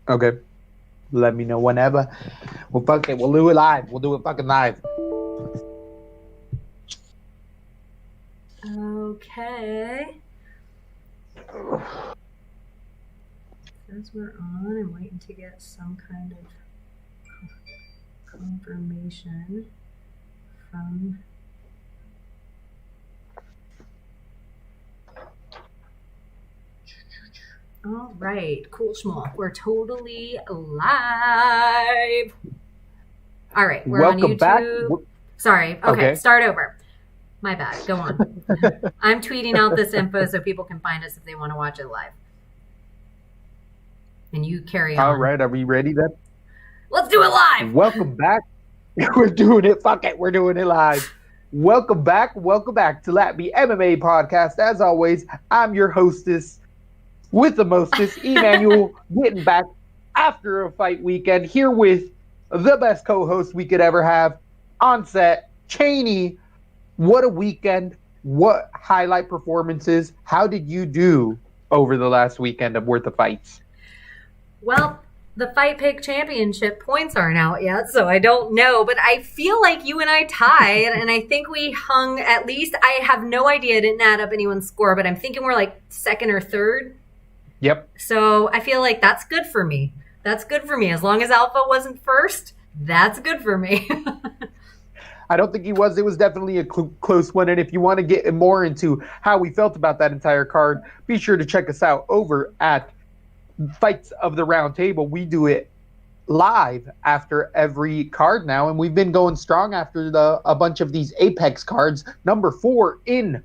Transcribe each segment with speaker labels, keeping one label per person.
Speaker 1: Okay. Let me know whenever. Well, fuck it. We'll do it live. We'll do it fucking live.
Speaker 2: Okay. As we're on, I'm waiting to get some kind of confirmation from. All right, cool schmuck. We're totally live. All right, we're
Speaker 1: Welcome
Speaker 2: on
Speaker 1: back.
Speaker 2: YouTube. Sorry. Okay, start over. My bad. Go on. I'm tweeting out this info so people can find us if they want to watch it live. And you carry on.
Speaker 1: All right, are we ready then?
Speaker 2: Let's do it live.
Speaker 1: Welcome back. We're doing it. Fuck it. We're doing it live. Welcome back. Welcome back to Latby MMA Podcast. As always, I'm your hostess with the mostest, Emmanuel, getting back after a fight weekend here with the best co-host we could ever have on set, Cheney. What a weekend. What highlight performances. How did you do over the last weekend of worth of fights?
Speaker 2: Well, the Fight Pick Championship points aren't out yet, so I don't know. But I feel like you and I tied, and I think we hung at least, I have no idea, I didn't add up anyone's score, but I'm thinking we're like second or third.
Speaker 1: Yep.
Speaker 2: So I feel like that's good for me. That's good for me. As long as Alpha wasn't first, that's good for me.
Speaker 1: I don't think he was. It was definitely a close one. And if you want to get more into how we felt about that entire card, be sure to check us out over at Fights of the Round Table. We do it live after every card now, and we've been going strong after a bunch of these Apex cards. Number 4 in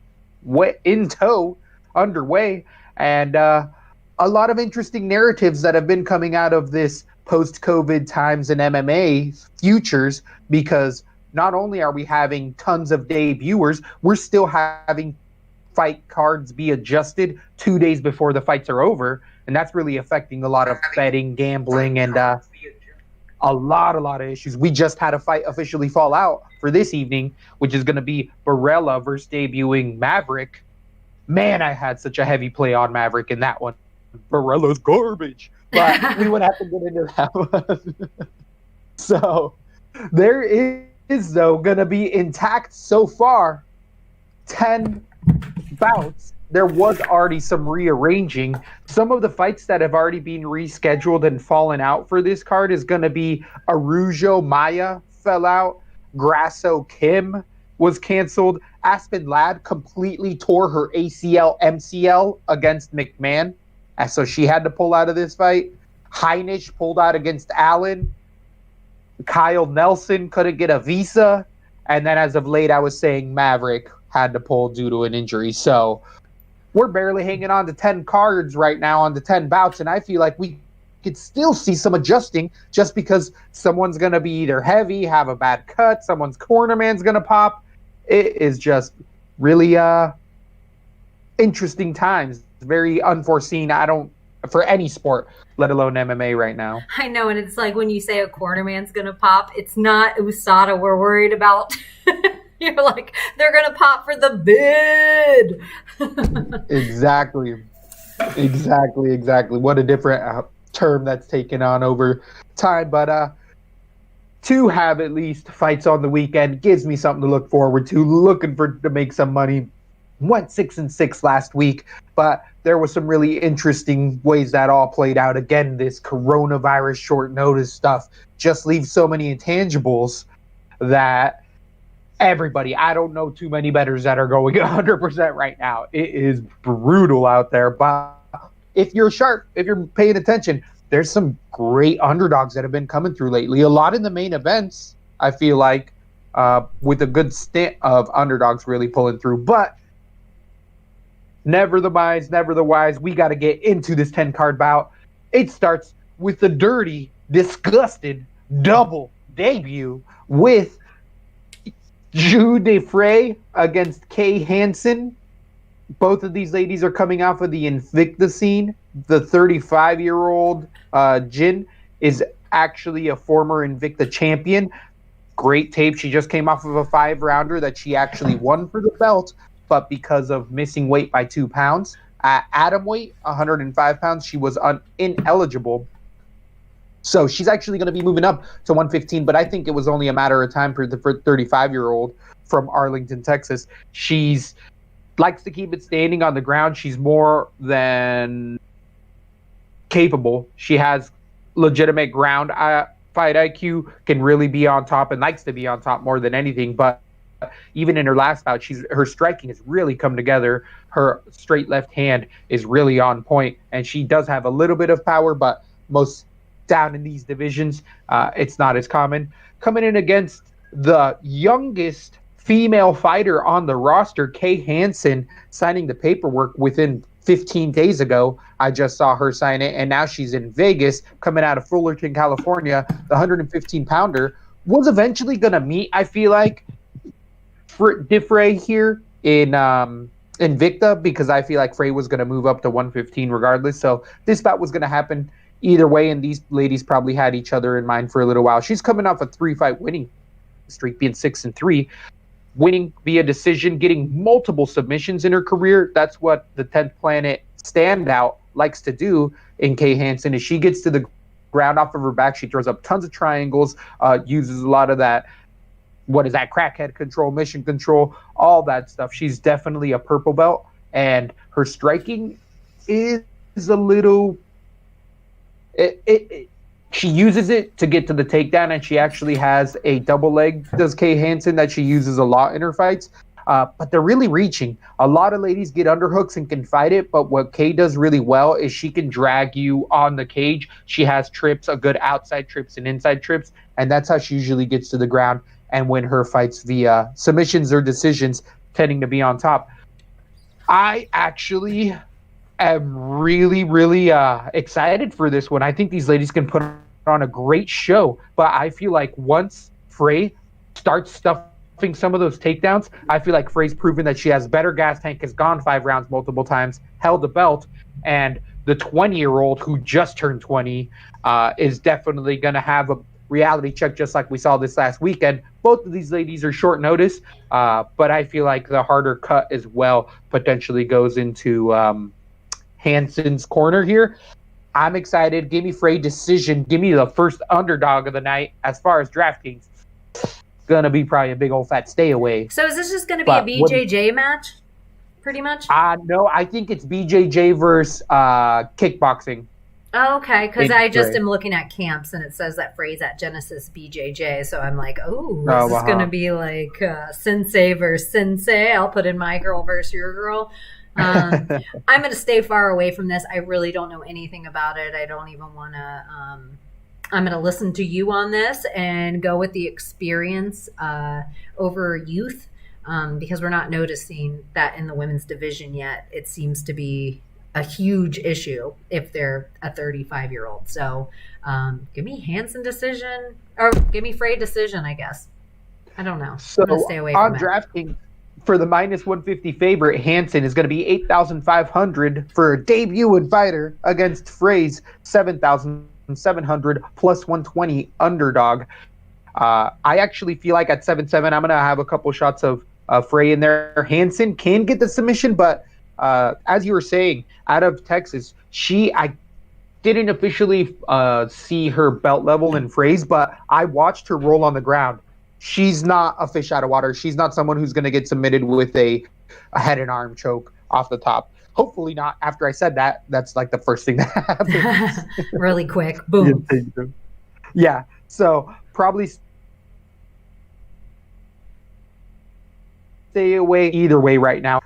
Speaker 1: tow, underway, and a lot of interesting narratives that have been coming out of this post-COVID times in MMA futures, because not only are we having tons of debuters, we're still having fight cards be adjusted 2 days before the fights are over. And that's really affecting a lot of betting, gambling, and a lot of issues. We just had a fight officially fall out for this evening, which is going to be Barella versus debuting Maverick. Man, I had such a heavy play on Maverick in that one. Barella's garbage. But we would have to get into that one. So there is, though, going to be intact so far 10 bouts. There was already some rearranging. Some of the fights that have already been rescheduled and fallen out for this card is going to be Arujo Maya fell out. Grasso Kim was canceled. Aspen Ladd completely tore her ACL, MCL against McMahon. So she had to pull out of this fight. Heinisch pulled out against Allen. Kyle Nelson couldn't get a visa. And then as of late, I was saying Maverick had to pull due to an injury. So we're barely hanging on to 10 cards right now on the 10 bouts, and I feel like we could still see some adjusting just because someone's going to be either heavy, have a bad cut, someone's cornerman's going to pop. It is just really interesting times. Very unforeseen. For any sport, let alone MMA right now.
Speaker 2: I know, and it's like when you say a cornerman's going to pop, it's not USADA we're worried about. You're like, they're going to pop for the bid.
Speaker 1: Exactly. What a different term that's taken on over time. But to have at least fights on the weekend gives me something to look forward to, to make some money. Went 6-6 last week, but there was some really interesting ways that all played out. Again, this coronavirus short notice stuff just leaves so many intangibles that everybody, I don't know too many bettors that are going 100% right now. It is brutal out there. But if you're sharp, if you're paying attention, there's some great underdogs that have been coming through lately. A lot in the main events, I feel like, with a good stint of underdogs really pulling through. But never the wise, we got to get into this 10-card bout. It starts with the dirty, disgusted double debut with Ju DeFrey against Kay Hansen. Both of these ladies are coming off of the Invicta scene. The 35-year-old Jin is actually a former Invicta champion. Great tape. She just came off of a 5-rounder that she actually won for the belt, but because of missing weight by 2 pounds, at atom weight, 105 pounds, she was ineligible So she's actually going to be moving up to 115, but I think it was only a matter of time for the 35-year-old from Arlington, Texas. She's likes to keep it standing on the ground. She's more than capable. She has legitimate ground fight IQ, can really be on top and likes to be on top more than anything. But even in her last bout, her striking has really come together. Her straight left hand is really on point, and she does have a little bit of power, but most down in these divisions, it's not as common. Coming in against the youngest female fighter on the roster, Kay Hansen, signing the paperwork within 15 days ago. I just saw her sign it, and now she's in Vegas, coming out of Fullerton, California. The 115-pounder was eventually going to meet, I feel like, Diffray here in Invicta, because I feel like Frey was going to move up to 115 regardless. So this bout was going to happen either way, and these ladies probably had each other in mind for a little while. She's coming off a 3-fight winning streak, being 6-3, winning via decision, getting multiple submissions in her career. That's what the 10th Planet standout likes to do in Kay Hansen. Is she gets to the ground off of her back, she throws up tons of triangles, uses a lot of that, what is that, crackhead control, mission control, all that stuff. She's definitely a purple belt, and her striking is a little... She uses it to get to the takedown, and she actually has a double leg, does Kay Hansen, that she uses a lot in her fights. But they're really reaching. A lot of ladies get underhooks and can fight it, but what Kay does really well is she can drag you on the cage. She has trips, a good outside trips and inside trips, and that's how she usually gets to the ground and win her fights via submissions or decisions, tending to be on top. I actually am really, really excited for this one. I think these ladies can put on a great show, but I feel like once Frey starts stuffing some of those takedowns, I feel like Frey's proven that she has better gas tank, has gone 5 rounds multiple times, held the belt, and the 20-year-old who just turned 20 is definitely going to have a reality check, just like we saw this last weekend. Both of these ladies are short notice, but I feel like the harder cut as well potentially goes into Hansen's corner here. I'm excited. Give me Frey decision. Give me the first underdog of the night. As far as DraftKings, gonna be probably a big old fat stay away.
Speaker 2: So is this just gonna be a BJJ match, pretty much?
Speaker 1: No, I think it's BJJ versus kickboxing.
Speaker 2: Oh, okay, because I just am looking at camps and it says that Frey's at Genesis BJJ, so I'm like, is this going to be like Sensei versus Sensei? I'll put in my girl versus your girl. I'm going to stay far away from this. I really don't know anything about it. I don't even want to. I'm going to listen to you on this and go with the experience over youth, because we're not noticing that in the women's division yet. It seems to be a huge issue if they're a 35-year-old. So give me Hansen decision, or give me Frey decision, I guess. I don't know.
Speaker 1: So
Speaker 2: I'm going to stay away from it.
Speaker 1: On DraftKings, for the minus 150 favorite, Hansen is going to be 8,500 for a debut fighter against Frey's 7,700 plus 120 underdog. I actually feel like at 7-7, I'm going to have a couple shots of Frey in there. Hansen can get the submission, but as you were saying, out of Texas, I didn't officially see her belt level in Frey's, but I watched her roll on the ground. She's not a fish out of water. She's not someone who's going to get submitted with a head and arm choke off the top. Hopefully not. After I said that, that's like the first thing that happens.
Speaker 2: Really quick. Boom.
Speaker 1: Yeah. So probably stay away either way right now.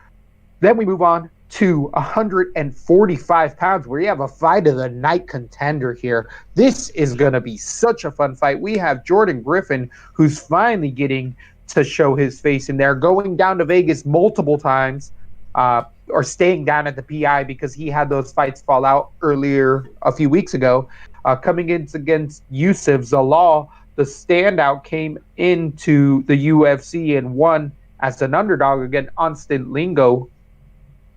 Speaker 1: Then we move on to 145 pounds, where you have a fight of the night contender here. This is going to be such a fun fight. We have Jordan Griffin, who's finally getting to show his face in there, going down to Vegas multiple times, or staying down at the PI because he had those fights fall out earlier a few weeks ago. Coming in against Yusuf Zalal, the standout came into the UFC and won as an underdog against Anstin Lingo.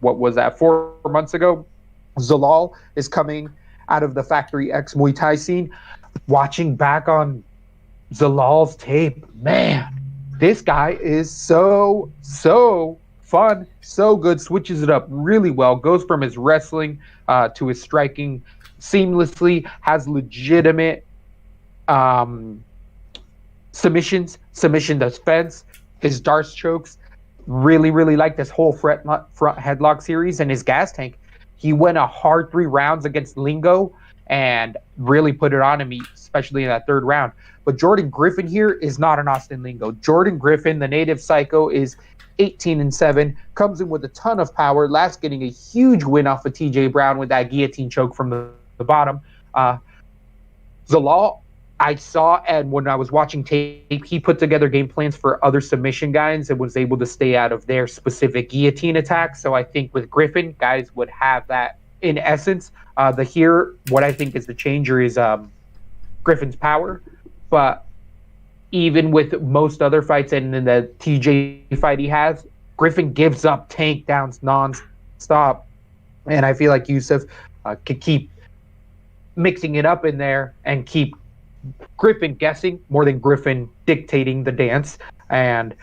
Speaker 1: What was that, 4 months ago? Zalal is coming out of the Factory X Muay Thai scene. Watching back on Zalal's tape, man, this guy is so fun, so good, switches it up really well, goes from his wrestling to his striking seamlessly, has legitimate um, submission defense, his darce chokes. Really, really like this whole front headlock series and his gas tank. He went a hard 3 rounds against Lingo and really put it on him, especially in that 3rd round. But Jordan Griffin here is not an Austin Lingo. Jordan Griffin, the native psycho, is 18-7, comes in with a ton of power, last getting a huge win off of TJ Brown with that guillotine choke from the bottom. Zalal, I saw, and when I was watching tape, he put together game plans for other submission guys and was able to stay out of their specific guillotine attacks. So I think with Griffin, guys would have that in essence. What I think is the changer is Griffin's power. But even with most other fights and in the TJ fight he has, Griffin gives up takedowns non-stop. And I feel like Yusuf could keep mixing it up in there and keep Griffin guessing more than Griffin dictating the dance. And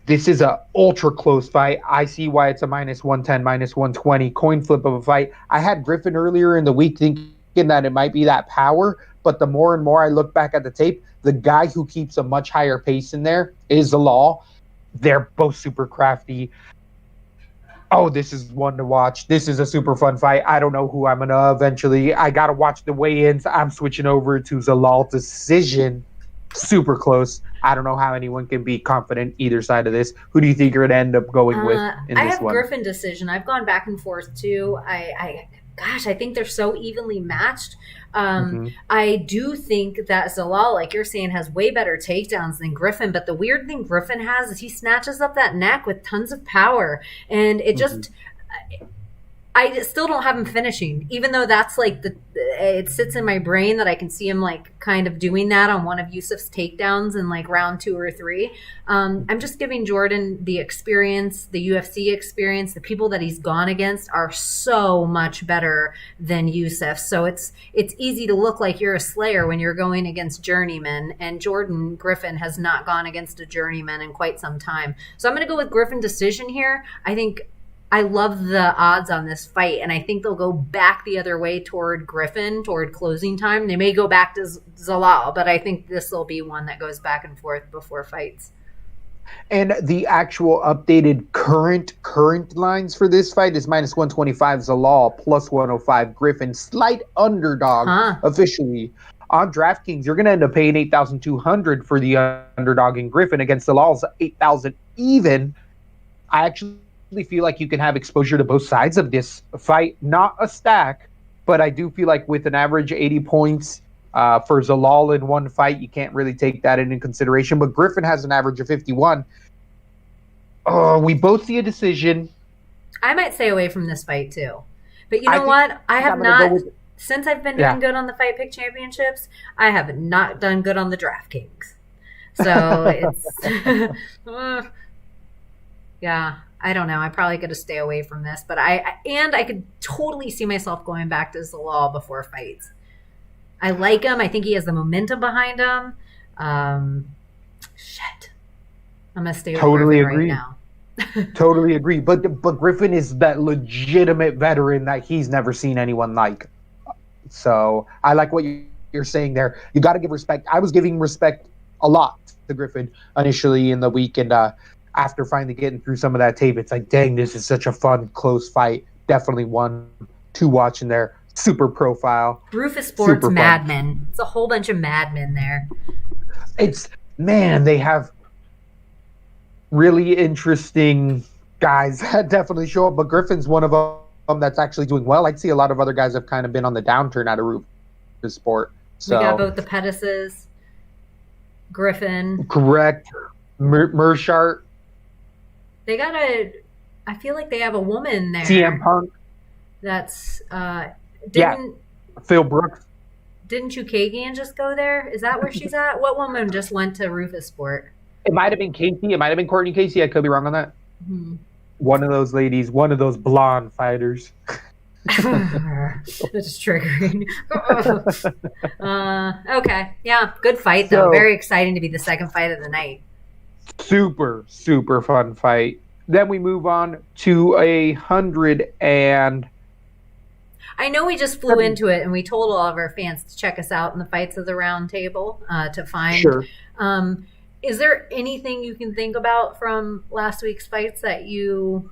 Speaker 1: this is a ultra close fight. I see why it's a -110, -120 coin flip of a fight. I had Griffin earlier in the week thinking that it might be that power, but the more and more I look back at the tape, the guy who keeps a much higher pace in there is Zalal. They're both super crafty. Oh, this is one to watch. This is a super fun fight. I don't know who I'm going to eventually. I got to watch the weigh-ins. I'm switching over to Zalal decision. Super close. I don't know how anyone can be confident either side of this. Who do you think you're going to end up going with in
Speaker 2: I
Speaker 1: this
Speaker 2: have
Speaker 1: one?
Speaker 2: Griffin decision. I've gone back and forth too. I think they're so evenly matched. I do think that Zalal, like you're saying, has way better takedowns than Griffin. But the weird thing Griffin has is he snatches up that neck with tons of power. And it just, I still don't have him finishing, even though that's like it sits in my brain that I can see him like kind of doing that on one of Yusuf's takedowns in like round 2 or 3. I'm just giving Jordan the experience, the UFC experience. The people that he's gone against are so much better than Yusuf. So it's easy to look like you're a slayer when you're going against journeymen. And Jordan Griffin has not gone against a journeyman in quite some time. So I'm going to go with Griffin decision here. I love the odds on this fight, and I think they'll go back the other way toward Griffin, toward closing time. They may go back to Zalal, but I think this will be one that goes back and forth before fights.
Speaker 1: And the actual updated current lines for this fight is -125 Zalal, +105 Griffin. Slight underdog officially. On DraftKings, you're going to end up paying $8,200 for the underdog in Griffin against Zalal's $8,000 even. I actually feel like you can have exposure to both sides of this fight. Not a stack, but I do feel like with an average 80 points for Zalal in one fight, you can't really take that into consideration. But Griffin has an average of 51. We both see a decision.
Speaker 2: I might stay away from this fight too. But you know what? I have not, since I've been doing good on the Fight Pick Championships, I have not done good on the DraftKings. So it's, yeah. I don't know. I probably got to stay away from this, but I could totally see myself going back to Zalal before fights. I like him. I think he has the momentum behind him. Shit, I'm gonna stay with Griffin right now.
Speaker 1: Totally agree. But Griffin is that legitimate veteran that he's never seen anyone like. So I like what you're saying there. You got to give respect. I was giving respect a lot to Griffin initially in the week, and after finally getting through some of that tape, it's like, dang, this is such a fun, close fight. Definitely one to watch in there. Super profile.
Speaker 2: Rufus Sports Madmen. It's a whole bunch of madmen there.
Speaker 1: They have really interesting guys that definitely show up, but Griffin's one of them that's actually doing well. I'd see a lot of other guys have kind of been on the downturn out of Rufus Sport. So.
Speaker 2: We got both the Pettises, Griffin.
Speaker 1: Correct. Mershart.
Speaker 2: They got I feel like they have a woman there.
Speaker 1: CM Punk.
Speaker 2: That's,
Speaker 1: Phil Brooks.
Speaker 2: Didn't Chukagian just go there? Is that where she's at? What woman just went to Rufus Sport?
Speaker 1: It might have been Casey. It might have been Courtney Casey. I could be wrong on that.
Speaker 2: Mm-hmm.
Speaker 1: One of those ladies, one of those blonde fighters.
Speaker 2: That's triggering. Okay. Yeah. Good fight, though. Very exciting to be the second fight of the night.
Speaker 1: Super, super fun fight. Then we move on to 100 and
Speaker 2: I know we just flew into it and we told all of our fans to check us out in the Fights of the Round Table to find.
Speaker 1: Sure.
Speaker 2: Is there anything you can think about from last week's fights that you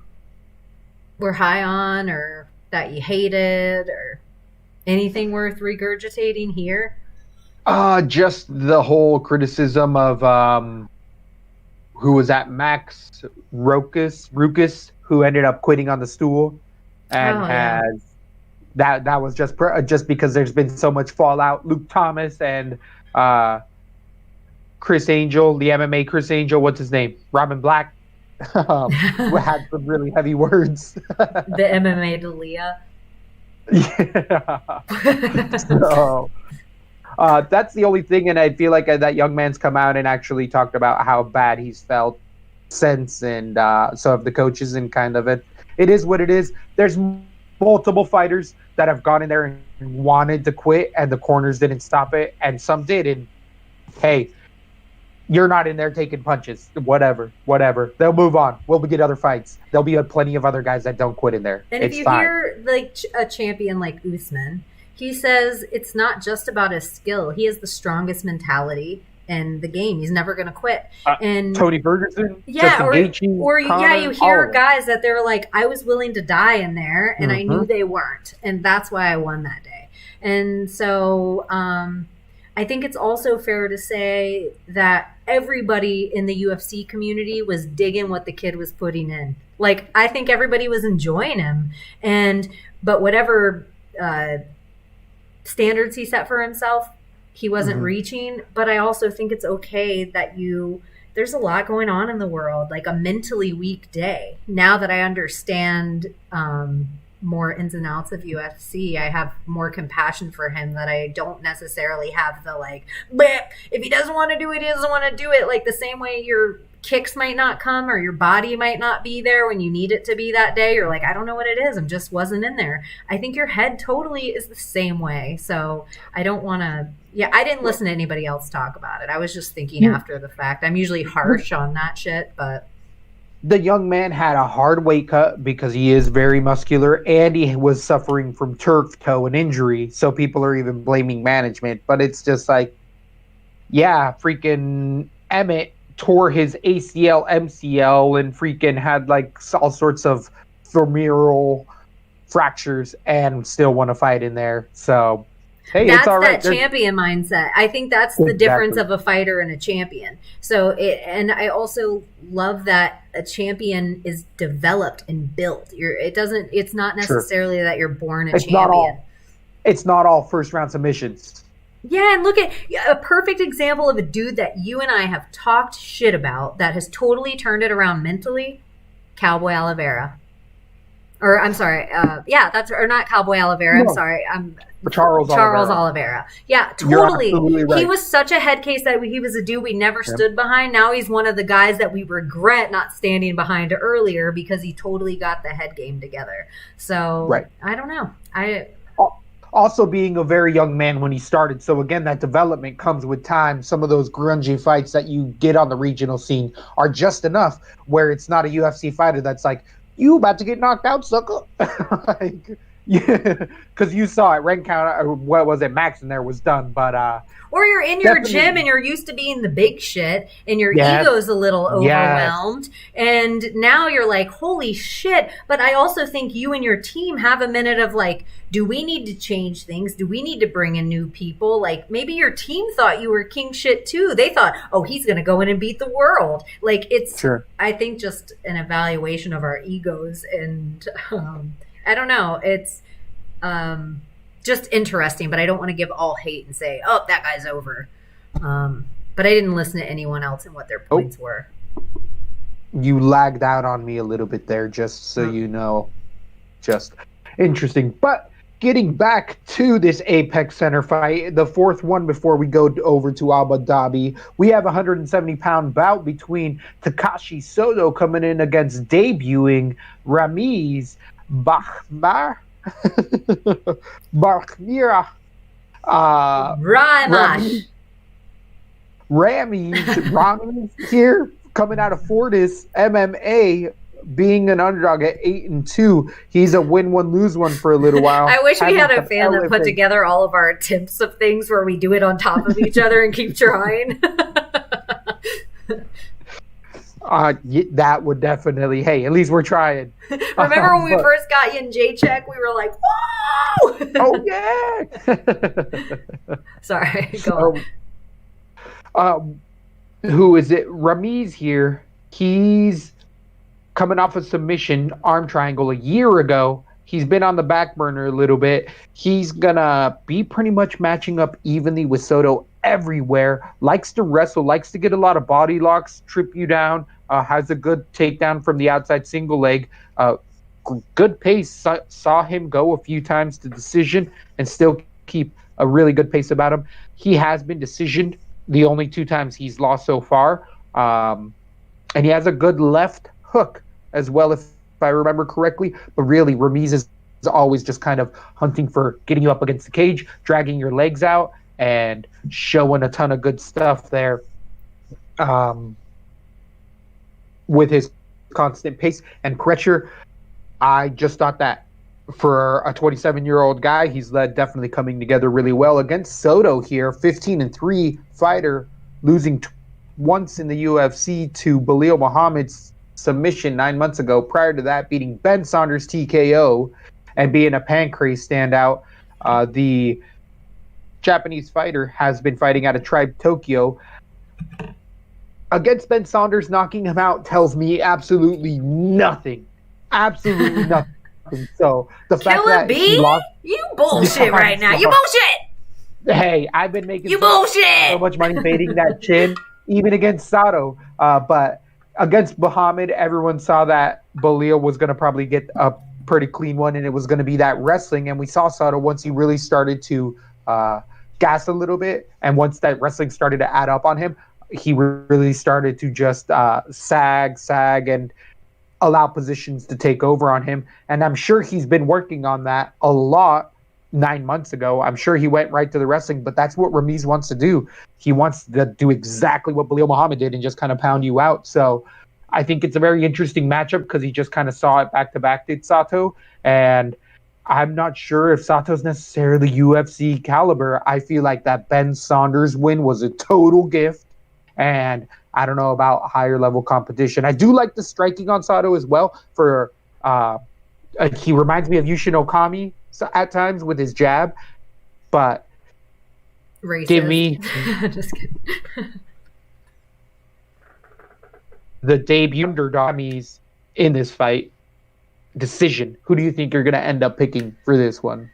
Speaker 2: were high on or that you hated or anything worth regurgitating here?
Speaker 1: Just the whole criticism of who was that, Max Ruckus, who ended up quitting on the stool, and that was just because there's been so much fallout. Luke Thomas and Chris Angel, the MMA Chris Angel, what's his name? Robin Black, had some really heavy words.
Speaker 2: The MMA Dalia.
Speaker 1: Yeah. So that's the only thing, and I feel like that young man's come out and actually talked about how bad he's felt since, and so have the coaches, and kind of it is what it is. There's multiple fighters that have gone in there and wanted to quit, and the corners didn't stop it, and some did, and hey, you're not in there taking punches. Whatever. They'll move on. We'll get other fights. There'll be plenty of other guys that don't quit in there.
Speaker 2: And if you hear like a champion like Usman, he says it's not just about his skill. He has the strongest mentality in the game. He's never going to quit. And
Speaker 1: Tony Ferguson,
Speaker 2: yeah,
Speaker 1: Gaethje, Conor,
Speaker 2: you hear guys that they're like, I was willing to die in there, and I knew they weren't, and that's why I won that day. And so, I think it's also fair to say that everybody in the UFC community was digging what the kid was putting in. Like, I think everybody was enjoying him, but whatever standards he set for himself, he wasn't reaching. But I also think it's okay that there's a lot going on in the world, like a mentally weak day. Now that I understand more ins and outs of UFC, I have more compassion for him, that I don't necessarily have the like, if he doesn't want to do it, he doesn't want to do it. Like the same way your kicks might not come or your body might not be there when you need it to be that day. You're like, I don't know what it is. I just wasn't in there. I think your head totally is the same way. So I don't want to, I didn't listen to anybody else talk about it. I was just thinking after the fact. I'm usually harsh on that shit, but
Speaker 1: the young man had a hard weight cut because he is very muscular, and he was suffering from turf toe and injury. So people are even blaming management. But it's just like, freaking Emmett tore his ACL, MCL, and freaking had like all sorts of femoral fractures and still want to fight in there. So hey,
Speaker 2: that's
Speaker 1: it's all right.
Speaker 2: That champion mindset. I think that's the difference of a fighter and a champion. So, and I also love that a champion is developed and built. It's not necessarily that you're born a champion.
Speaker 1: It's not all first round submissions.
Speaker 2: Yeah, and look at a perfect example of a dude that you and I have talked shit about that has totally turned it around mentally. Cowboy Oliveira. Or I'm sorry, or not Cowboy Oliveira. No. I'm sorry,
Speaker 1: Charles
Speaker 2: Oliveira. Yeah, totally.
Speaker 1: Right.
Speaker 2: He was such a head case that he was a dude we never stood behind. Now he's one of the guys that we regret not standing behind earlier because he totally got the head game together. So I don't know.
Speaker 1: Also being a very young man when he started. So again, that development comes with time. Some of those grungy fights that you get on the regional scene are just enough where it's not a UFC fighter that's like, you about to get knocked out, sucker. Like, because you saw it, rank count, or what was it, Max in there was done, but
Speaker 2: or you're in your gym and you're used to being the big shit and your ego's a little overwhelmed, and now you're like, holy shit. But I also think you and your team have a minute of like, do we need to change things? Do we need to bring in new people? Like maybe your team thought you were king shit too. They thought, oh, he's gonna go in and beat the world. Like it's I think just an evaluation of our egos, and I don't know. It's just interesting, but I don't want to give all hate and say, oh, that guy's over. But I didn't listen to anyone else and what their points were.
Speaker 1: You lagged out on me a little bit there, just so you know. Just interesting. But getting back to this Apex Center fight, the fourth one before we go over to Abu Dhabi, we have a 170-pound bout between Takashi Soto coming in against debuting Ramiz Bakhmira. Ramiz here coming out of Fortis MMA, being an underdog at 8-2, he's a win one, lose one for a little while.
Speaker 2: I wish we
Speaker 1: Having
Speaker 2: had a
Speaker 1: some
Speaker 2: fan that put
Speaker 1: elephant-
Speaker 2: together all of our tips of things where we do it on top of each other and keep trying.
Speaker 1: That would definitely. Hey, at least we're trying.
Speaker 2: Remember when we first got you in J-Check, we were like, whoa!
Speaker 1: Oh yeah.
Speaker 2: Sorry, go on.
Speaker 1: Who is it? Ramiz here. He's coming off a submission arm triangle a year ago. He's been on the back burner a little bit. He's gonna be pretty much matching up evenly with Soto everywhere. Likes to wrestle, likes to get a lot of body locks, trip you down, has a good takedown from the outside single leg. Good pace. Saw him go a few times to decision and still keep a really good pace about him. He has been decisioned the only 2 times he's lost so far. And he has a good left hook as well, if I remember correctly. But really, Ramiz is always just kind of hunting for getting you up against the cage, dragging your legs out, and showing a ton of good stuff there. With his constant pace and pressure, I just thought that for a 27-year-old guy, he's definitely coming together really well against Soto here. 15-3 fighter, losing once in the UFC to Belal Muhammad's submission 9 months ago. Prior to that, beating Ben Saunders TKO and being a pancrase standout. The Japanese fighter has been fighting out of Tribe Tokyo. Against Ben Saunders, knocking him out tells me absolutely nothing. Absolutely nothing. So the fact that he lost,
Speaker 2: you bullshit right now. You bullshit.
Speaker 1: Hey, I've been making
Speaker 2: so
Speaker 1: much money baiting that chin, even against Sato. But against Muhammad, everyone saw that Belal was going to probably get a pretty clean one, and it was going to be that wrestling. And we saw Sato once he really started to gas a little bit, and once that wrestling started to add up on him, he really started to just sag, and allow positions to take over on him. And I'm sure he's been working on that a lot 9 months ago. I'm sure he went right to the wrestling, but that's what Ramiz wants to do. He wants to do exactly what Belal Muhammad did and just kind of pound you out. So I think it's a very interesting matchup because he just kind of saw it back-to-back, did Sato. And I'm not sure if Sato's necessarily UFC caliber. I feel like that Ben Saunders win was a total gift. And I don't know about higher level competition. I do like the striking on Sato as well. He reminds me of Yushin Okami at times with his jab, but
Speaker 2: Racist.
Speaker 1: Give me
Speaker 2: just kidding.
Speaker 1: The debut underdogs in this fight. Decision. Who do you think you're going to end up picking for this one?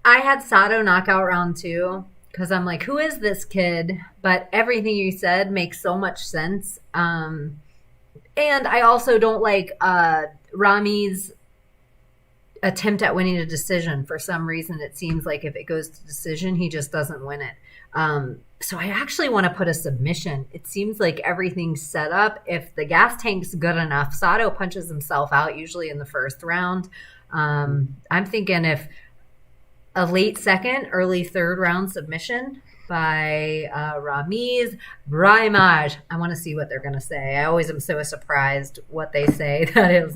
Speaker 2: I had Sato knockout round 2. Because I'm like, who is this kid? But everything you said makes so much sense. And I also don't like Rami's attempt at winning a decision. For some reason, it seems like if it goes to decision, he just doesn't win it. So I actually want to put a submission. It seems like everything's set up. If the gas tank's good enough, Sato punches himself out usually in the first round. I'm thinking if a late second, early third round submission by Ramiz Braimaj. I want to see what they're going to say. I always am so surprised what they say that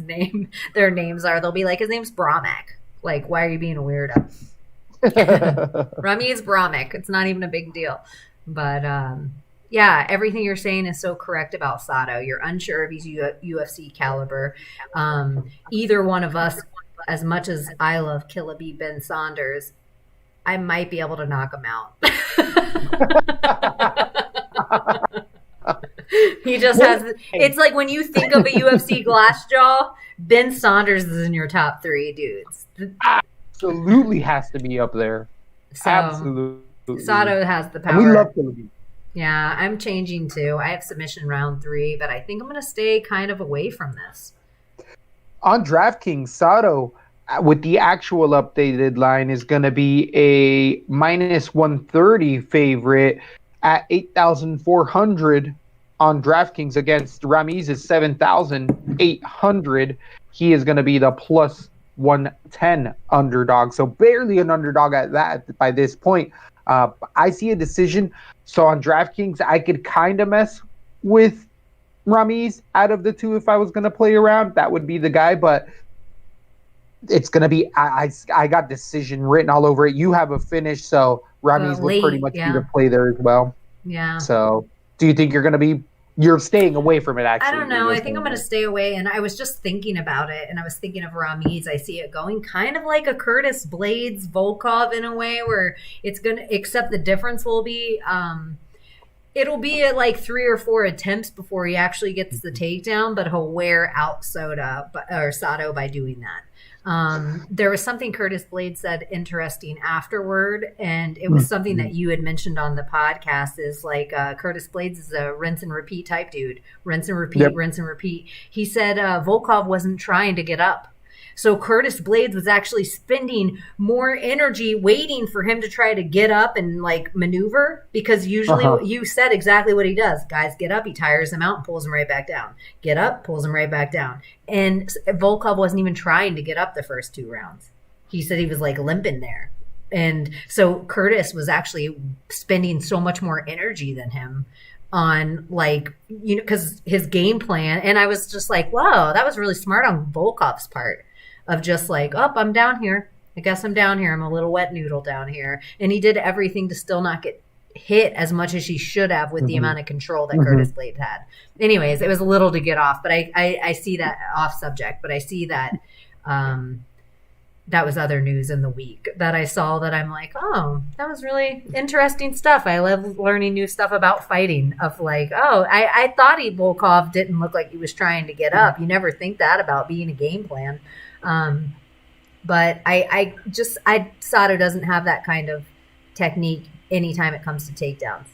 Speaker 2: their names are. They'll be like, his name's Bramek. Like, why are you being a weirdo? Ramiz Bramek. It's not even a big deal. But yeah, everything you're saying is so correct about Sato. You're unsure if he's UFC caliber. Either one of us, as much as I love Killaby Ben Saunders, I might be able to knock him out. He just has. It's like when you think of a UFC glass jaw, Ben Saunders is in your top 3 dudes.
Speaker 1: Absolutely has to be up there.
Speaker 2: So,
Speaker 1: absolutely.
Speaker 2: Sato has the power.
Speaker 1: And we love Killaby.
Speaker 2: Yeah, I'm changing too. I have submission round 3, but I think I'm going to stay kind of away from this.
Speaker 1: On DraftKings, Sato, with the actual updated line, is going to be a minus 130 favorite at 8,400 on DraftKings against Ramiz's 7,800. He is going to be the plus 110 underdog. So barely an underdog at that by this point. I see a decision. So on DraftKings, I could kind of mess with Ramiz out of the two. If I was going to play around, that would be the guy. But it's going to be I got decision written all over it. You have a finish, so Ramiz would pretty much be the play there as well.
Speaker 2: Yeah.
Speaker 1: So, do you think you're staying away from it, actually?
Speaker 2: I don't know. I think I'm going to stay away. And I was just thinking about it, and I was thinking of Ramiz. I see it going kind of like a Curtis Blades Volkov in a way, where it's going to, except the difference will be, it'll be at like 3 or 4 attempts before he actually gets the takedown, but he'll wear out Sato by doing that. There was something Curtis Blades said interesting afterward, and it was something that you had mentioned on the podcast, is like Curtis Blades is a rinse and repeat type dude. Rinse and repeat, rinse and repeat. He said Volkov wasn't trying to get up. So Curtis Blades was actually spending more energy waiting for him to try to get up and like maneuver, because usually you said exactly what he does. Guys get up, he tires them out and pulls them right back down. Get up, pulls them right back down. And Volkov wasn't even trying to get up the first 2 rounds. He said he was like limping there. And so Curtis was actually spending so much more energy than him on, like, you know, because his game plan. And I was just like, wow, that was really smart on Volkov's part. Of just like, oh, I'm down here. I guess I'm down here. I'm a little wet noodle down here. And he did everything to still not get hit as much as he should have with the amount of control that Curtis Blades had. Anyways, it was a little to get off, but I see that off subject, but I see that that was other news in the week that I saw that I'm like, oh, that was really interesting stuff. I love learning new stuff about fighting, of like, oh, I thought Volkov didn't look like he was trying to get up. You never think that about being a game plan. But Sato doesn't have that kind of technique anytime it comes to takedowns.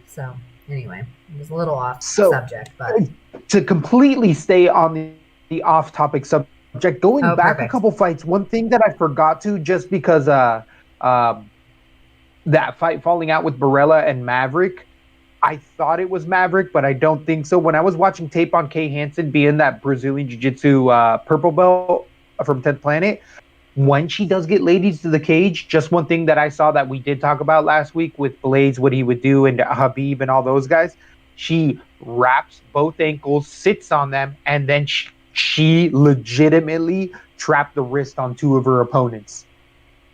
Speaker 2: So anyway, it was a little off subject, but
Speaker 1: to completely stay on the off topic subject, going back a couple fights, one thing that I forgot to, just because that fight falling out with Barella and Maverick, I thought it was Maverick, but I don't think so. When I was watching tape on Kay Hansen being that Brazilian Jiu-Jitsu purple belt from 10th Planet, when she does get ladies to the cage, just one thing that I saw that we did talk about last week with Blades, what he would do, and Habib and all those guys, she wraps both ankles, sits on them, and then she legitimately trapped the wrist on 2 of her opponents.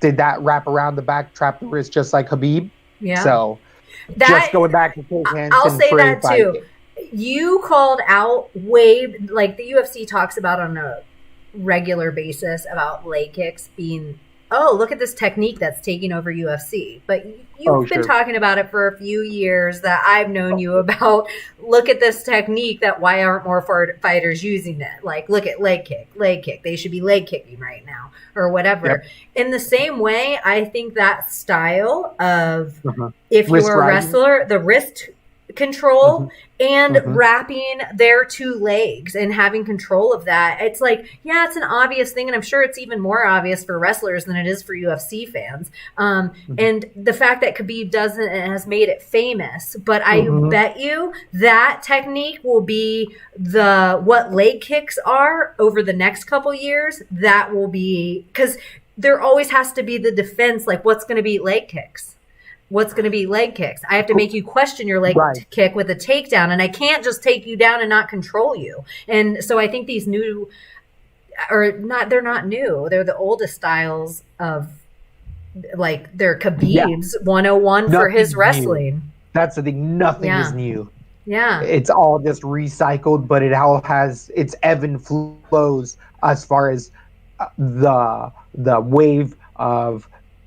Speaker 1: Did that wrap around the back, trap the wrist just like Habib?
Speaker 2: Yeah.
Speaker 1: So... just going back to Kay Hansen,
Speaker 2: I'll say that too. You called out like the UFC talks about on a regular basis about leg kicks being, oh, look at this technique that's taking over UFC. But you've been talking about it for a few years that I've known you about. Look at this technique that why aren't more fighters using it? Like, look at leg kick. They should be leg kicking right now or whatever. Yep. In the same way, I think that style of if you're a wrestler, the wrist control and wrapping their 2 legs and having control of that. It's like, yeah, it's an obvious thing. And I'm sure it's even more obvious for wrestlers than it is for UFC fans. And the fact that Khabib doesn't has made it famous, but I bet you that technique will be what leg kicks are over the next couple years. That will be, because there always has to be the defense, like what's going to be leg kicks? What's going to be leg kicks? I have to make you question your leg kick with a takedown, and I can't just take you down and not control you. And so I think these new, they're not new. They're the oldest styles of, like, they're Khabib's 101 for his wrestling.
Speaker 1: New. That's the thing. Nothing is new.
Speaker 2: Yeah.
Speaker 1: It's all just recycled, but it all has its ebb and flows as far as the wave of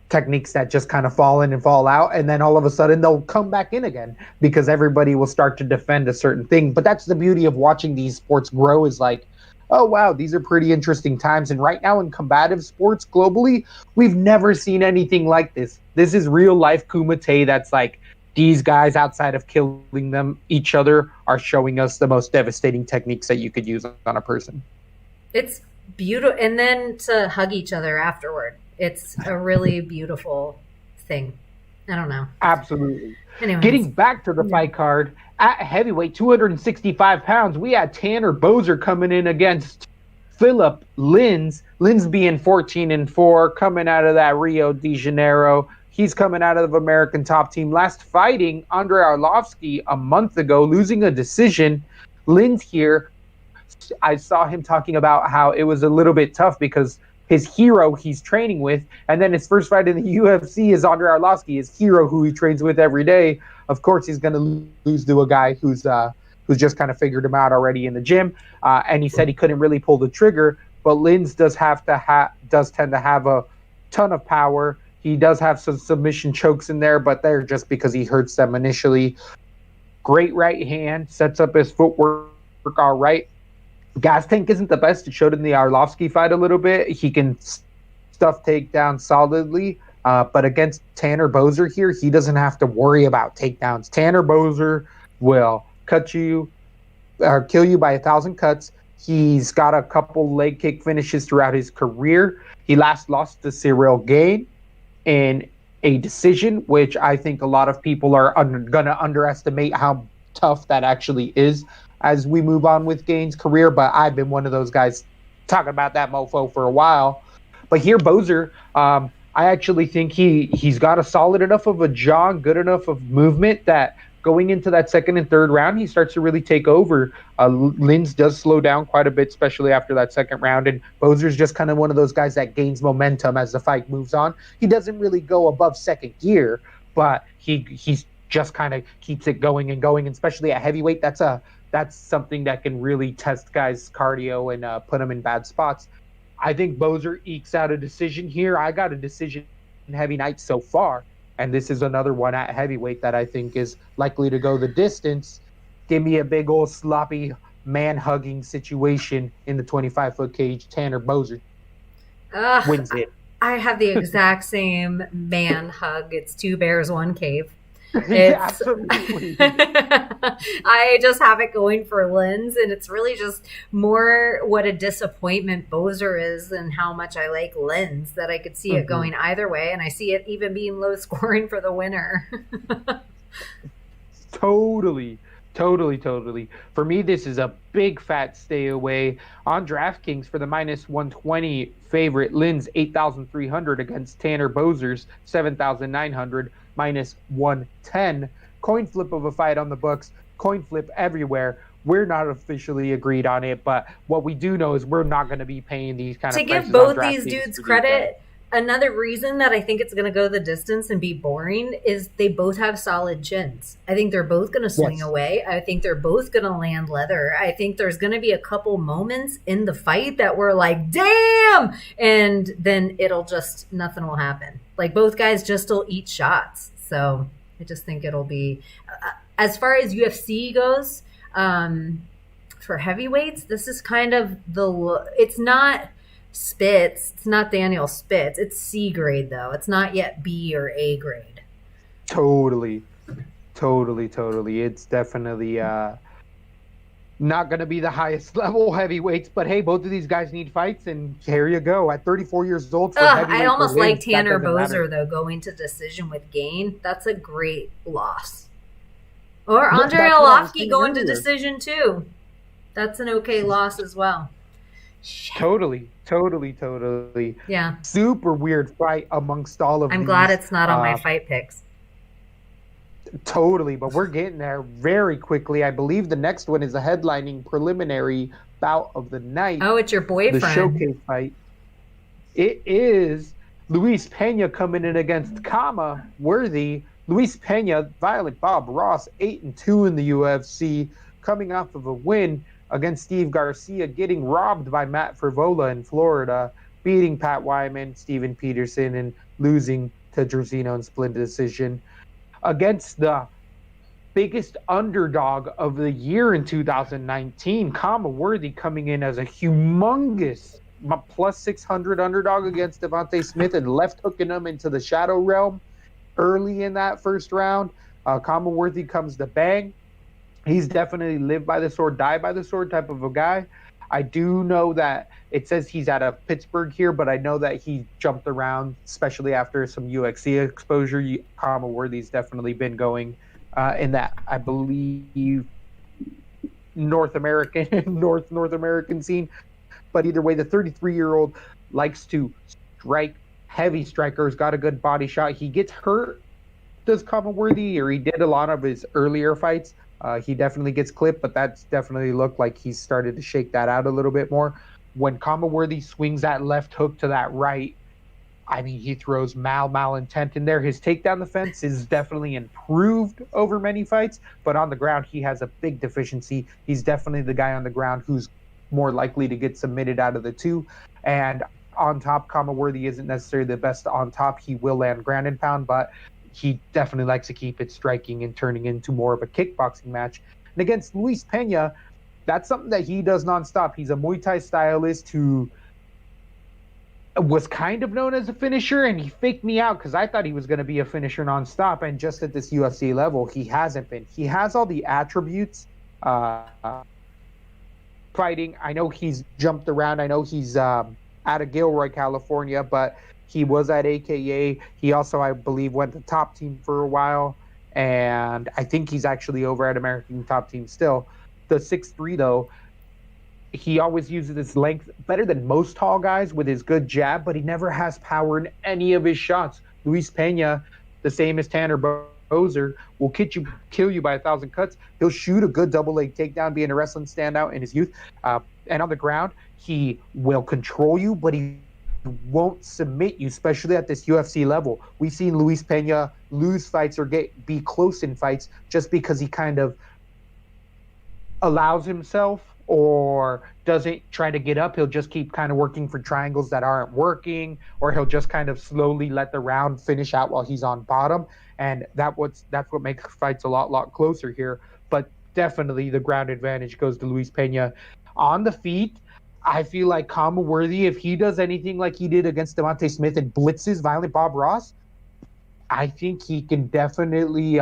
Speaker 1: techniques that just kind of fall in and fall out, and then all of a sudden they'll come back in again because everybody will start to defend a certain thing. But that's the beauty of watching these sports grow, is like, oh wow, these are pretty interesting times. And right now in combative sports globally, we've never seen anything like this. This is real life kumite. That's like, these guys, outside of killing them each other, are showing us the most devastating techniques that you could use on a person.
Speaker 2: It's beautiful. And then to hug each other afterward. It's a really beautiful thing. I don't know.
Speaker 1: Absolutely.
Speaker 2: Anyways.
Speaker 1: Getting back to the fight card, at heavyweight, 265 pounds, we had Tanner Boser coming in against Philip Lins. Lins being 14-4, coming out of that Rio de Janeiro. He's coming out of the American top team. Last fighting Andrei Arlovsky a month ago, losing a decision. Lins here, I saw him talking about how it was a little bit tough because his hero he's training with, and then his first fight in the UFC is Andrei Arlovsky, his hero who he trains with every day. Of course, he's going to lose to a guy who's just kind of figured him out already in the gym. And he said he couldn't really pull the trigger, but Lins does tend to have a ton of power. He does have some submission chokes in there, but they're just because he hurts them initially. Great right hand, sets up his footwork all right. Gas tank isn't the best. It showed in the Arlovsky fight a little bit. He can stuff takedowns solidly, but against Tanner Boser here, he doesn't have to worry about takedowns. Tanner Boser will cut you or kill you by 1,000 cuts. He's got a couple leg kick finishes throughout his career. He last lost to Cyril Gane in a decision, which I think a lot of people are going to underestimate how tough that actually is as we move on with Gane's career. But I've been one of those guys talking about that mofo for a while. But here, Boser, I actually think he's got a solid enough of a jaw, good enough of movement that going into that second and third round, he starts to really take over. Lins does slow down quite a bit, especially after that second round. And Boser's just kind of one of those guys that gains momentum as the fight moves on. He doesn't really go above second gear, but he's just kind of keeps it going and going, and especially at heavyweight. That's something that can really test guys' cardio and put them in bad spots. I think Boser ekes out a decision here. I got a decision in heavy night so far. And this is another one at heavyweight that I think is likely to go the distance. Give me a big old sloppy man-hugging situation in the 25-foot cage. Tanner Boser wins it.
Speaker 2: I have the exact same man hug. It's 2 bears, 1 cave.
Speaker 1: Absolutely.
Speaker 2: I just have it going for Lins, and it's really just more what a disappointment Boser is than how much I like Lins, that I could see it going either way, and I see it even being low scoring for the winner.
Speaker 1: Totally. For me, this is a big fat stay away. On DraftKings for the minus 120 favorite, Lins 8,300 against Tanner Boser's 7,900. minus 110. Coin flip of a fight on the books. Coin flip everywhere. We're not officially agreed on it, but what we do know is we're not going to be paying these kind of
Speaker 2: to
Speaker 1: prices
Speaker 2: give both
Speaker 1: on
Speaker 2: these
Speaker 1: DraftKings
Speaker 2: dudes
Speaker 1: for
Speaker 2: credit. Another reason that I think it's going to go the distance and be boring is they both have solid chins. I think they're both going to swing away. I think they're both going to land leather. I think there's going to be a couple moments in the fight that we're like, damn! And then it'll just, nothing will happen. Like both guys just will eat shots. So I just think it'll be, as far as UFC goes, for heavyweights, this is kind of it's not Spitz. It's not Daniel Spitz. It's C grade, though. It's not yet B or A grade.
Speaker 1: Totally. It's definitely not going to be the highest level heavyweights, but hey, both of these guys need fights, and here you go. At 34 years old,
Speaker 2: I almost like Tanner Boser, though, going to decision with Gane. That's a great loss. Or Andrei Arlovsky going to decision, too. That's an okay loss as well. Shit.
Speaker 1: Totally.
Speaker 2: Yeah.
Speaker 1: Super weird fight amongst all of these.
Speaker 2: I'm glad it's not on my fight picks.
Speaker 1: Totally, but we're getting there very quickly. I believe the next one is a headlining preliminary bout of the night.
Speaker 2: Oh, it's your boyfriend.
Speaker 1: The showcase fight. It is Luis Pena coming in against Kama Worthy. Luis Pena, Violent Bob Ross, 8-2 in the UFC, coming off of a win against Steve Garcia, getting robbed by Matt Frivola in Florida, beating Pat Wyman, Steven Peterson, and losing to Druzino in split decision. Against the biggest underdog of the year in 2019, Kama Worthy coming in as a humongous plus 600 underdog against Devontae Smith and left hooking him into the shadow realm early in that first round. Kama Worthy comes to bang. He's definitely live by the sword, die by the sword type of a guy. I do know that it says he's out of Pittsburgh here, but I know that he jumped around, especially after some UXC exposure. Kama Worthy's definitely been going in that, I believe, North American scene. But either way, the 33-year-old likes to strike. Heavy strikers, got a good body shot. He gets hurt, does Worthy, or he did a lot of his earlier fights. He definitely gets clipped, but that's definitely looked like he's started to shake that out a little bit more. When Worthy swings that left hook to that right, I mean, he throws malintent in there. His takedown defense is definitely improved over many fights, but on the ground, he has a big deficiency. He's definitely the guy on the ground who's more likely to get submitted out of the two. And on top, Worthy isn't necessarily the best on top. He will land ground and pound, but he definitely likes to keep it striking and turning into more of a kickboxing match. And against Luis Pena, that's something that he does nonstop. He's a Muay Thai stylist who was kind of known as a finisher, and he faked me out because I thought he was going to be a finisher nonstop. And just at this UFC level, he hasn't been. He has all the attributes. Fighting, I know he's jumped around. I know he's out of Gilroy, California, but he was at AKA. He also, I believe, went to Top Team for a while, and I think he's actually over at American Top Team still. The 6'3", though, he always uses his length better than most tall guys with his good jab, but he never has power in any of his shots. Luis Pena, the same as Tanner Boser, will kill you by 1,000 cuts. He'll shoot a good double leg takedown, being a wrestling standout in his youth. And on the ground, he will control you, but he won't submit you, especially at this UFC level. We've seen Luis Pena lose fights or be close in fights just because he kind of allows himself or doesn't try to get up. He'll just keep kind of working for triangles that aren't working, or he'll just kind of slowly let the round finish out while he's on bottom. And that's what makes fights a lot closer here. But definitely the ground advantage goes to Luis Pena. On the feet, I feel like Worthy, if he does anything like he did against Devontae Smith and blitzes Violent Bob Ross, I think he can definitely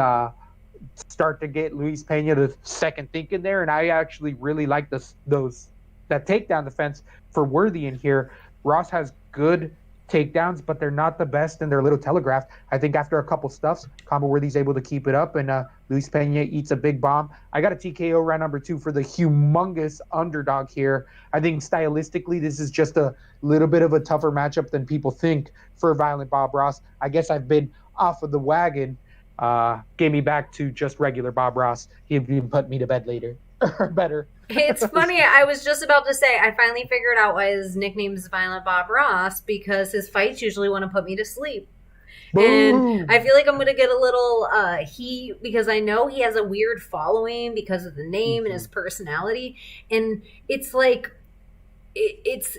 Speaker 1: start to get Luis Pena to second thinking there. And I actually really like that takedown defense for Worthy in here. Ross has good takedowns, but they're not the best, and they're a little telegraphed. I think after a couple stuffs, Worthy's able to keep it up, and Luis Pena eats a big bomb. I got a TKO round number 2 for the humongous underdog here. I think stylistically, this is just a little bit of a tougher matchup than people think for Violent Bob Ross. I guess I've been off of the wagon. Gave me back to just regular Bob Ross. He even put me to bed later. Better.
Speaker 2: It's funny. I was just about to say, I finally figured out why his nickname is Violent Bob Ross, because his fights usually want to put me to sleep. Boom. And I feel like I'm going to get a little heat because I know he has a weird following because of the name and his personality. And it's like, it's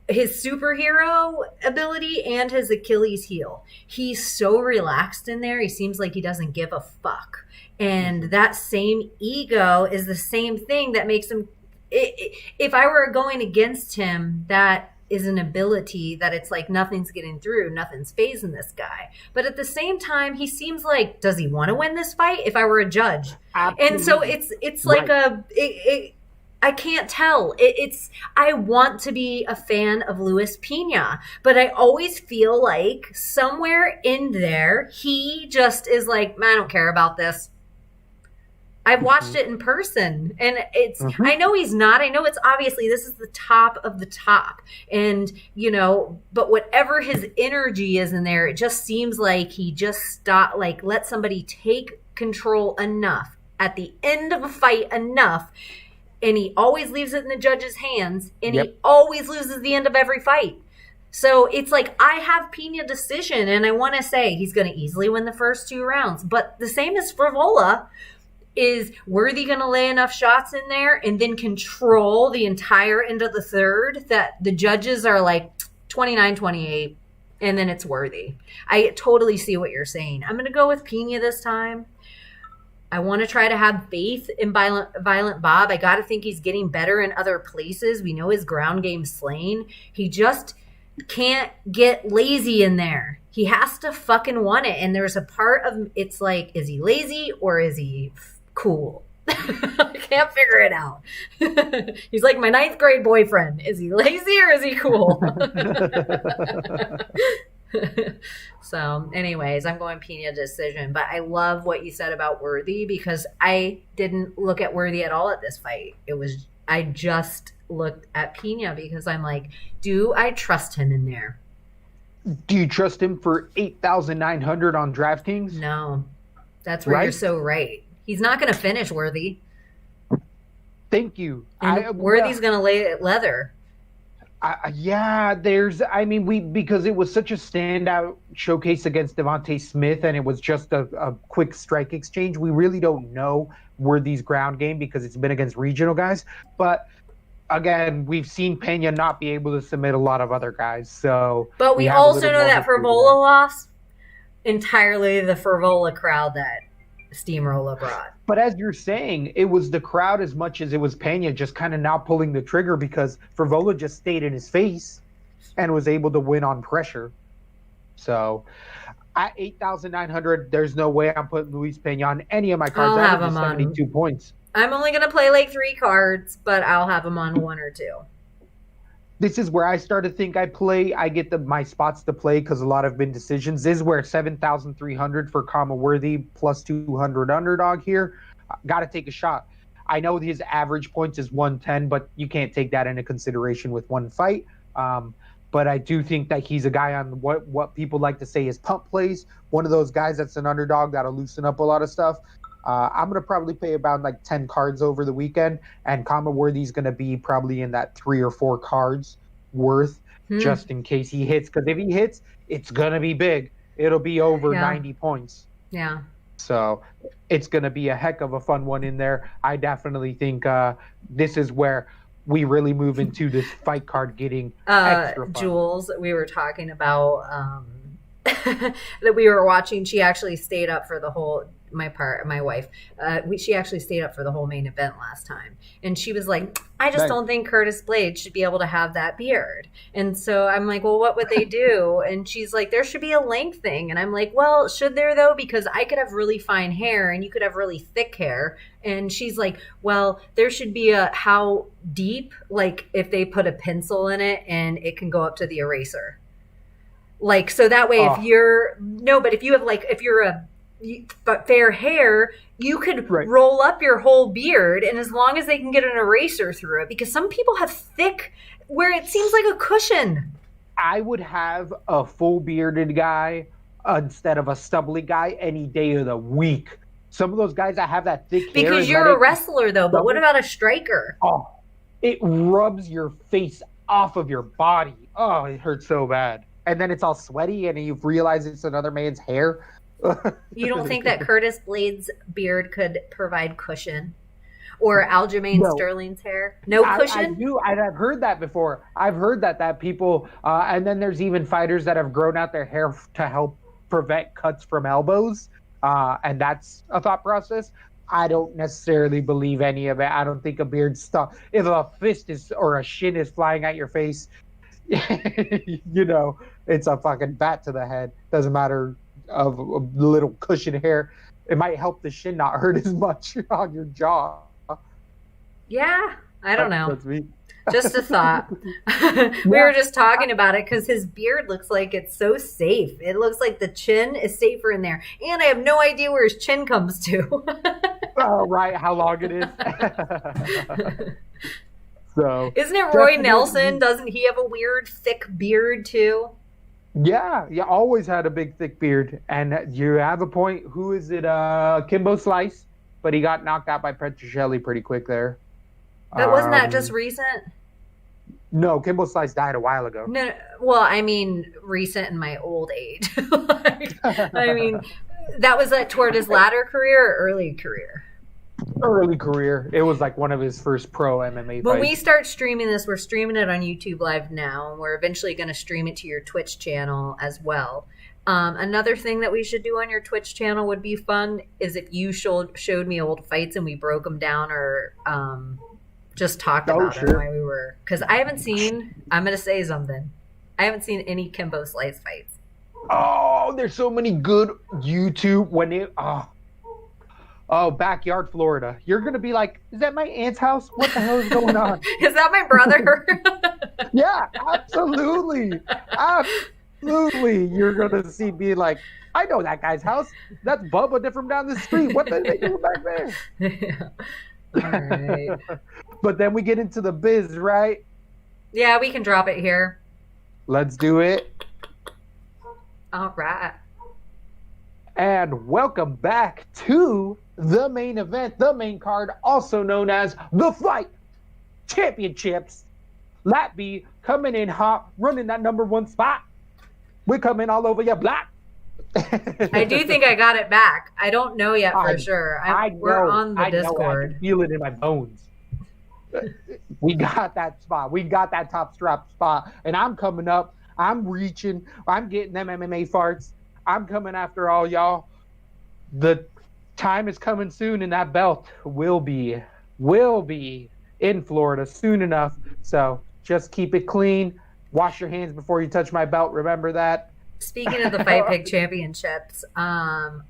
Speaker 2: his superhero ability and his Achilles heel. He's so relaxed in there. He seems like he doesn't give a fuck. And that same ego is the same thing that makes him, if I were going against him, that is an ability that it's like nothing's getting through, nothing's phasing this guy. But at the same time, he seems like, does he want to win this fight if I were a judge? Absolutely. And so it's like I can't tell. I want to be a fan of Luis Pena, but I always feel like somewhere in there, he just is like, I don't care about this. I've watched it in person, and I know he's not. I know it's obviously this is the top of the top, and but whatever his energy is in there, it just seems like he just let somebody take control enough at the end of a fight enough. And he always leaves it in the judge's hands, and he always loses the end of every fight. So it's like, I have Pena decision, and I want to say he's going to easily win the first 2 rounds. But the same as Frivola, is Worthy going to lay enough shots in there and then control the entire end of the third that the judges are like 29-28, and then it's Worthy? I totally see what you're saying. I'm going to go with Pena this time. I want to try to have faith in Violent Bob. I got to think he's getting better in other places. We know his ground game's slain. He just can't get lazy in there. He has to fucking want it. And there's a part of it's like, is he lazy or is he cool? I can't figure it out. He's like my 9th grade boyfriend. Is he lazy or is he cool? So anyways, I'm going Pena decision, but I love what you said about Worthy because I didn't look at Worthy at all at this fight. It was I just looked at Pena because I'm like, do I trust him in there?
Speaker 1: Do you trust him for 8,900 on DraftKings?
Speaker 2: No. That's where you're
Speaker 1: Right?
Speaker 2: so right. He's not going to finish Worthy.
Speaker 1: Thank you.
Speaker 2: And Worthy's going to lay it leather.
Speaker 1: Yeah, because it was such a standout showcase against Devontae Smith, and it was just a quick strike exchange. We really don't know Worthy's ground game because it's been against regional guys. But again, we've seen Pena not be able to submit a lot of other guys.
Speaker 2: But we also know that Fervola loss entirely the Fervola crowd that Steamroller brought.
Speaker 1: But as you're saying, it was the crowd as much as it was Pena just kind of not pulling the trigger because Fervola just stayed in his face and was able to win on pressure. So at 8,900, there's no way I'm putting Luis Pena on any of my cards.
Speaker 2: I'll have him
Speaker 1: 72 points.
Speaker 2: I'm only going to play like 3 cards, but I'll have him on 1 or 2.
Speaker 1: This is where I start to think I get my spots to play because a lot have been decisions. This is where 7,300 for Kama Worthy plus 200 underdog here. Got to take a shot. I know his average points is 110, but you can't take that into consideration with one fight. But I do think that he's a guy on what people like to say is pump plays. One of those guys that's an underdog that'll loosen up a lot of stuff. I'm going to probably play about like 10 cards over the weekend, and Kama Worthy's going to be probably in that 3 or 4 cards worth just in case he hits. Because if he hits, it's going to be big. It'll be over 90 points.
Speaker 2: Yeah.
Speaker 1: So it's going to be a heck of a fun one in there. I definitely think this is where we really move into this fight card getting extra fun.
Speaker 2: Jules, we were talking about that we were watching. She actually stayed up for the whole my wife, she actually stayed up for the whole main event last time, and she was like, I just don't think Curtis Blades should be able to have that beard. And so I'm like, well, what would they do? And she's like, there should be a length thing. And I'm like, well, should there though? Because I could have really fine hair and you could have really thick hair. And she's like, well, there should be a how deep, like if they put a pencil in it and it can go up to the eraser. Like, so that way if you're a fair hair, you could roll up your whole beard, and as long as they can get an eraser through it, because some people have thick where it seems like a cushion.
Speaker 1: I would have a full bearded guy instead of a stubbly guy any day of the week. Some of those guys that have that thick hair.
Speaker 2: Because you're a wrestler though, but what about a striker?
Speaker 1: Oh, it rubs your face off of your body. Oh, it hurts so bad. And then it's all sweaty and you realize it's another man's hair.
Speaker 2: You don't think that Curtis Blades' beard could provide cushion? Or Aljamain Sterling's hair? No cushion?
Speaker 1: I've heard that before. I've heard that people, and then there's even fighters that have grown out their hair to help prevent cuts from elbows, and that's a thought process. I don't necessarily believe any of it. I don't think a beard stuff. If a fist is or a shin is flying at your face, it's a fucking bat to the head. Doesn't matter. Of a little cushion hair, it might help the shin not hurt as much on your jaw.
Speaker 2: Yeah, I don't know.
Speaker 1: That's me.
Speaker 2: Just a thought. We were just talking about it because his beard looks like it's so safe. It looks like the chin is safer in there, and I have no idea where his chin comes to.
Speaker 1: Oh, right, how long it is. So,
Speaker 2: isn't it Roy Nelson? Doesn't he have a weird thick beard too?
Speaker 1: Yeah, always had a big, thick beard. And you have a point. Who is it? Kimbo Slice. But he got knocked out by Petrocelli pretty quick there.
Speaker 2: But wasn't that just recent?
Speaker 1: No, Kimbo Slice died a while ago.
Speaker 2: No, well, I mean, recent in my old age. That was toward his latter career or early career?
Speaker 1: Early career. It was like one of his first pro MMA fights.
Speaker 2: When we start streaming this, we're streaming it on YouTube Live now, and we're eventually going to stream it to your Twitch channel as well. Another thing that we should do on your Twitch channel would be fun is if you showed me old fights and we broke them down or just talked about them while we were. Because I haven't seen, I'm going to say something, I haven't seen any Kimbo Slice fights.
Speaker 1: Oh, there's so many good YouTube backyard Florida. You're going to be like, is that my aunt's house? What the hell is going on?
Speaker 2: Is that my brother?
Speaker 1: Yeah, absolutely. Absolutely. You're going to see me like, I know that guy's house. That's Bubba from down the street. What are they doing back there?
Speaker 2: Yeah. All right.
Speaker 1: But then we get into the biz, right?
Speaker 2: Yeah, we can drop it here.
Speaker 1: Let's do it.
Speaker 2: All right.
Speaker 1: And welcome back to the main event, the main card, also known as the Fight Championships. Latby coming in hot, running that number one spot. We're coming all over your block.
Speaker 2: I do think I got it back. I don't know yet for sure. We're on the Discord.
Speaker 1: I can feel it in my bones. We got that spot. We got that top strap spot. And I'm coming up. I'm reaching. I'm getting them MMA farts. I'm coming after all y'all. The time is coming soon, and that belt will be in Florida soon enough. So just keep it clean. Wash your hands before you touch my belt. Remember that.
Speaker 2: Speaking of the Fight Pig Championships, on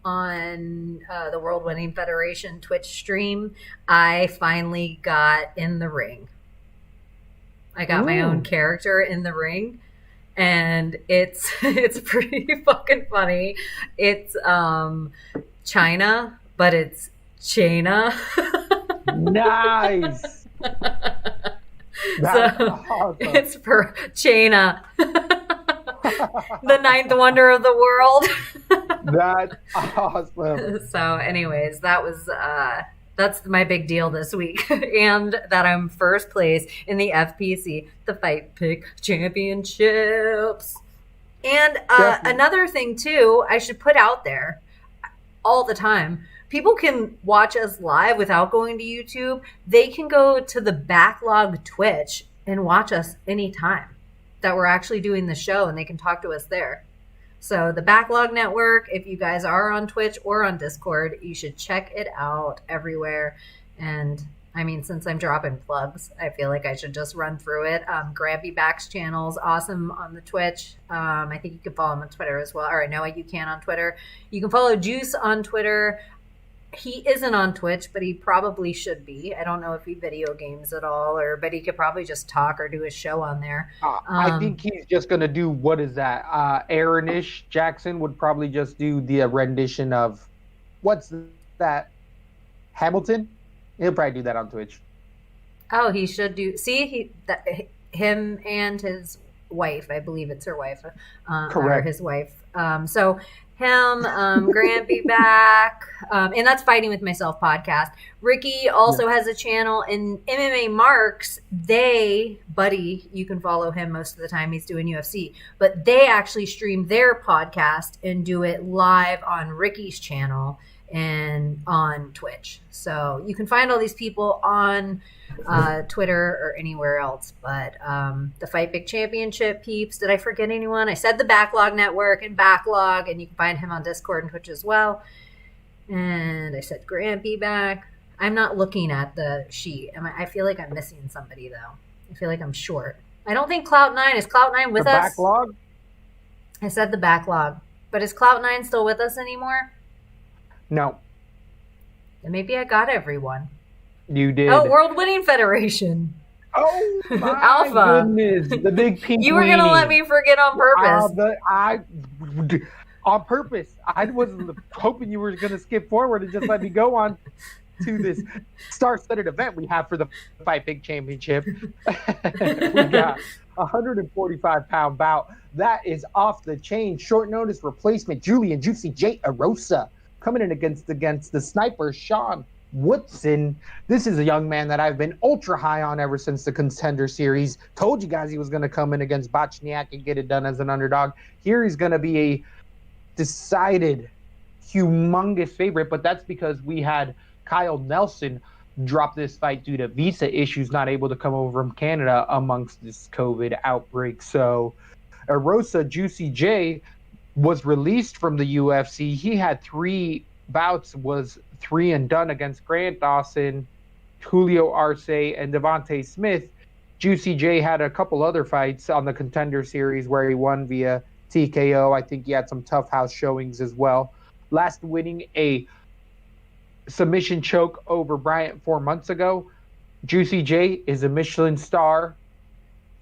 Speaker 2: the World Winning Federation Twitch stream, I finally got in the ring. I got my own character in the ring, and it's pretty fucking funny. It's China, but it's China.
Speaker 1: Nice. That's awesome.
Speaker 2: It's for China. The ninth wonder of the world.
Speaker 1: That's awesome.
Speaker 2: So anyways, that's my big deal this week. And that I'm first place in the FPC, the Fight Pig Championships. And another thing too, I should put out there all the time. People can watch us live without going to YouTube. They can go to the backlog Twitch and watch us anytime that we're actually doing the show, and they can talk to us there. So the Backlog Network, if you guys are on Twitch or on Discord, you should check it out everywhere. And I mean, since I'm dropping plugs, I feel like I should just run through it. Grampy Back's channel's awesome on the Twitch. I think you can follow him on Twitter as well. Or no, you can on Twitter. You can follow Juice on Twitter. He isn't on Twitch, but he probably should be. I don't know if he video games at all, but he could probably just talk or do a show on there.
Speaker 1: I think he's just going to do, what is that? Aaronish Jackson would probably just do the rendition of, what's that? Hamilton? He'll probably do that on Twitch.
Speaker 2: Oh, he should do. See, him and his wife, I believe it's her wife.
Speaker 1: Correct.
Speaker 2: Or his wife. So him, Grampy Back, and that's Fighting With Myself podcast. Ricky also has a channel, and MMA Marks, Buddy, you can follow him most of the time. He's doing UFC, but they actually stream their podcast and do it live on Ricky's channel and on Twitch. So you can find all these people on Twitter or anywhere else. But the Fight Big Championship peeps, did I forget anyone? I said the Backlog Network and Backlog, and you can find him on Discord and Twitch as well. And I said Grampy Back. I'm not looking at the sheet. I feel like I'm missing somebody, though. I feel like I'm short. I don't think Clout9. Is Clout9 with us?
Speaker 1: Backlog?
Speaker 2: I said the Backlog. But is Clout9 still with us anymore?
Speaker 1: No.
Speaker 2: Then maybe I got everyone.
Speaker 1: You did.
Speaker 2: Oh, World Winning Federation.
Speaker 1: Oh, my
Speaker 2: Alpha.
Speaker 1: goodness. The big pink
Speaker 2: You were going to let me forget on purpose.
Speaker 1: On purpose. I was hoping you were going to skip forward and just let me go on to this star-studded event we have for the Fight Big Championship. We got a 145-pound bout. That is off the chain. Short notice replacement, Julian Juicy J. Arosa, coming in against the sniper, Sean Woodson. This is a young man that I've been ultra high on ever since the Contender Series. Told you guys he was going to come in against Bochniak and get it done as an underdog. Here he's going to be a decided humongous favorite, but that's because we had Kyle Nelson drop this fight due to visa issues, not able to come over from Canada amongst this COVID outbreak. So Arosa Juicy J was released from the UFC. He had 3 bouts, was 3 and done against Grant Dawson, Julio Arce, and Devontae Smith. Juicy J had a couple other fights on the Contender Series where he won via TKO. I think he had some tough house showings as well. Last winning a submission choke over Bryant 4 months ago. Juicy J is a Michelin star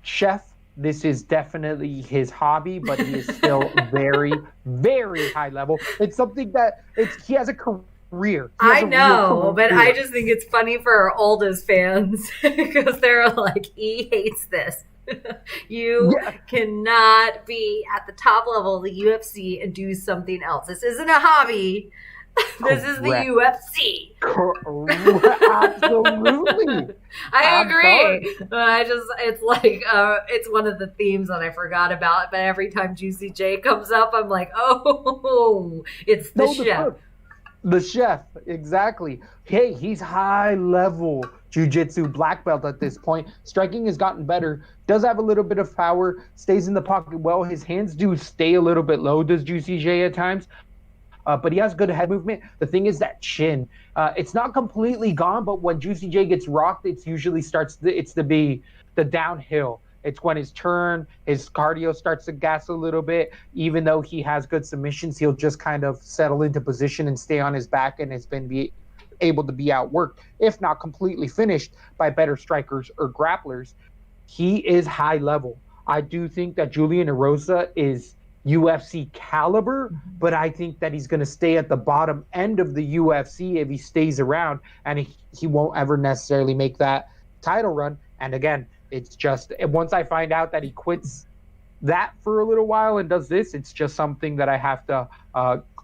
Speaker 1: chef. This is definitely his hobby, but he is still very, very high level. It's something that he has a career. He has
Speaker 2: I
Speaker 1: a real
Speaker 2: know, but I
Speaker 1: career.
Speaker 2: just think it's funny for our oldest fans because they're like, he hates this. You
Speaker 1: Yeah,
Speaker 2: cannot be at the top level of the UFC and do something else. This isn't a hobby. This is the
Speaker 1: correct.
Speaker 2: UFC.
Speaker 1: Absolutely.
Speaker 2: I
Speaker 1: I'm sorry.
Speaker 2: agree. It's like, it's one of the themes that I forgot about. But every time Juicy J comes up, I'm like, oh, it's the
Speaker 1: No, the
Speaker 2: chef.
Speaker 1: cook. The chef, exactly. Hey, he's high level jiu-jitsu black belt at this point. Striking has gotten better. Does have a little bit of power. Stays in the pocket well. His hands do stay a little bit low. Does Juicy J at times? But he has good head movement. The thing is that chin. It's not completely gone, but when Juicy J gets rocked, it's usually it's to be the downhill. It's when his turn, his cardio starts to gas a little bit. Even though he has good submissions, he'll just kind of settle into position and stay on his back, and has been able to be outworked, if not completely finished, by better strikers or grapplers. He is high level. I do think that Julian Erosa is UFC caliber, but I think that he's going to stay at the bottom end of the UFC if he stays around, and he won't ever necessarily make that title run. And again, it's just once I find out that he quits that for a little while and does this, it's just something that I have to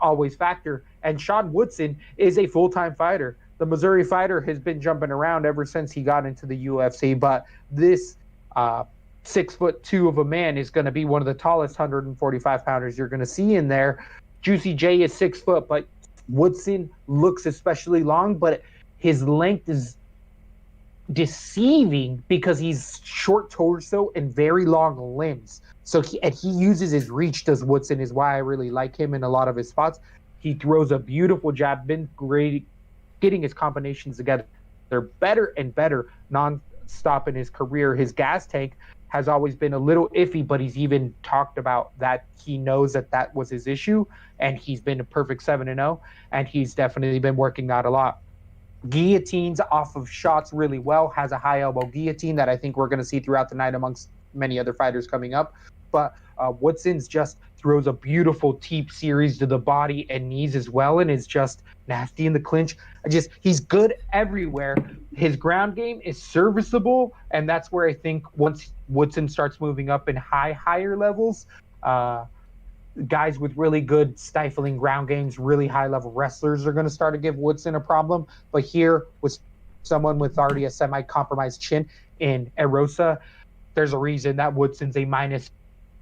Speaker 1: always factor. And Sean Woodson is a full-time fighter. The Missouri fighter has been jumping around ever since he got into the UFC, but this 6'2" of a man is going to be one of the tallest 145 pounders you're going to see in there. Juicy J is 6 foot, but Woodson looks especially long, but his length is deceiving because he's short torso and very long limbs. So he uses his reach, does Woodson, is why I really like him in a lot of his spots. He throws a beautiful jab, been great getting his combinations together. They're better and better non-stop in his career. His gas tank has always been a little iffy, but he's even talked about that he knows that was his issue, and he's been a perfect 7-0, and he's definitely been working out a lot. Guillotines off of shots really well, has a high elbow guillotine that I think we're going to see throughout the night amongst many other fighters coming up. But Woodson's just throws a beautiful teep series to the body and knees as well, and is just nasty in the clinch. He's good everywhere. His ground game is serviceable, and that's where I think once Woodson starts moving up in higher levels, guys with really good stifling ground games, really high level wrestlers are going to start to give Woodson a problem. But here, with someone with already a semi-compromised chin in Erosa, there's a reason that Woodson's a minus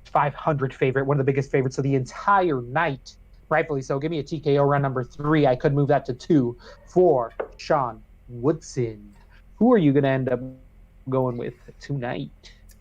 Speaker 1: 500 favorite, one of the biggest favorites of the entire night. Rightfully so. Give me a TKO round number 3. I could move that to 2 for Sean Woodson. Who are you going to end up going with tonight?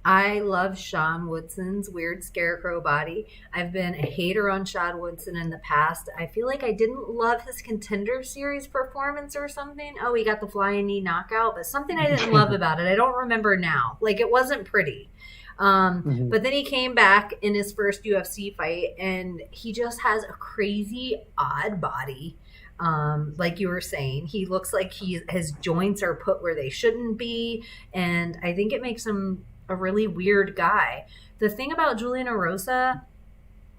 Speaker 2: I love Sean Woodson's weird scarecrow body. I've been a hater on Sean Woodson in the past. I feel like I didn't love his Contender Series performance or something. Oh, he got the flying knee knockout, but something I didn't love about it. I don't remember now. Like, it wasn't pretty. But then he came back in his first UFC fight, and he just has a crazy, odd body. Like you were saying, he looks like his joints are put where they shouldn't be, and I think it makes him a really weird guy. The thing about Julian Erosa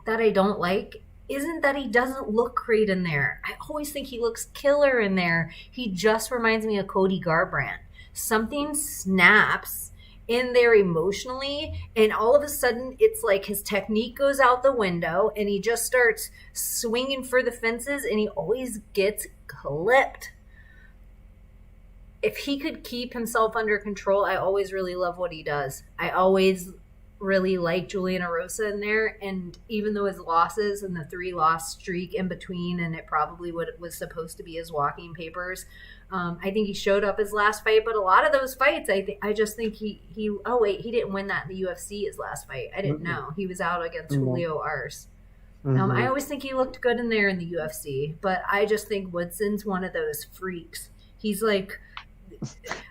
Speaker 2: that I don't like isn't that he doesn't look great in there. I always think he looks killer in there. He just reminds me of Cody Garbrandt. Something snaps in there emotionally, and all of a sudden it's like his technique goes out the window and he just starts swinging for the fences, and he always gets clipped. If he could keep himself under control, I always really love what he does. I always really like Julian Erosa in there, and even though his losses and the 3-loss streak in between, and it probably was supposed to be his walking papers, I think he showed up his last fight. But a lot of those fights, I just think he oh wait, he didn't win that in the UFC, his last fight. I didn't know he was out against Julio Arce. I always think he looked good in there in the UFC, but I just think Woodson's one of those freaks. He's like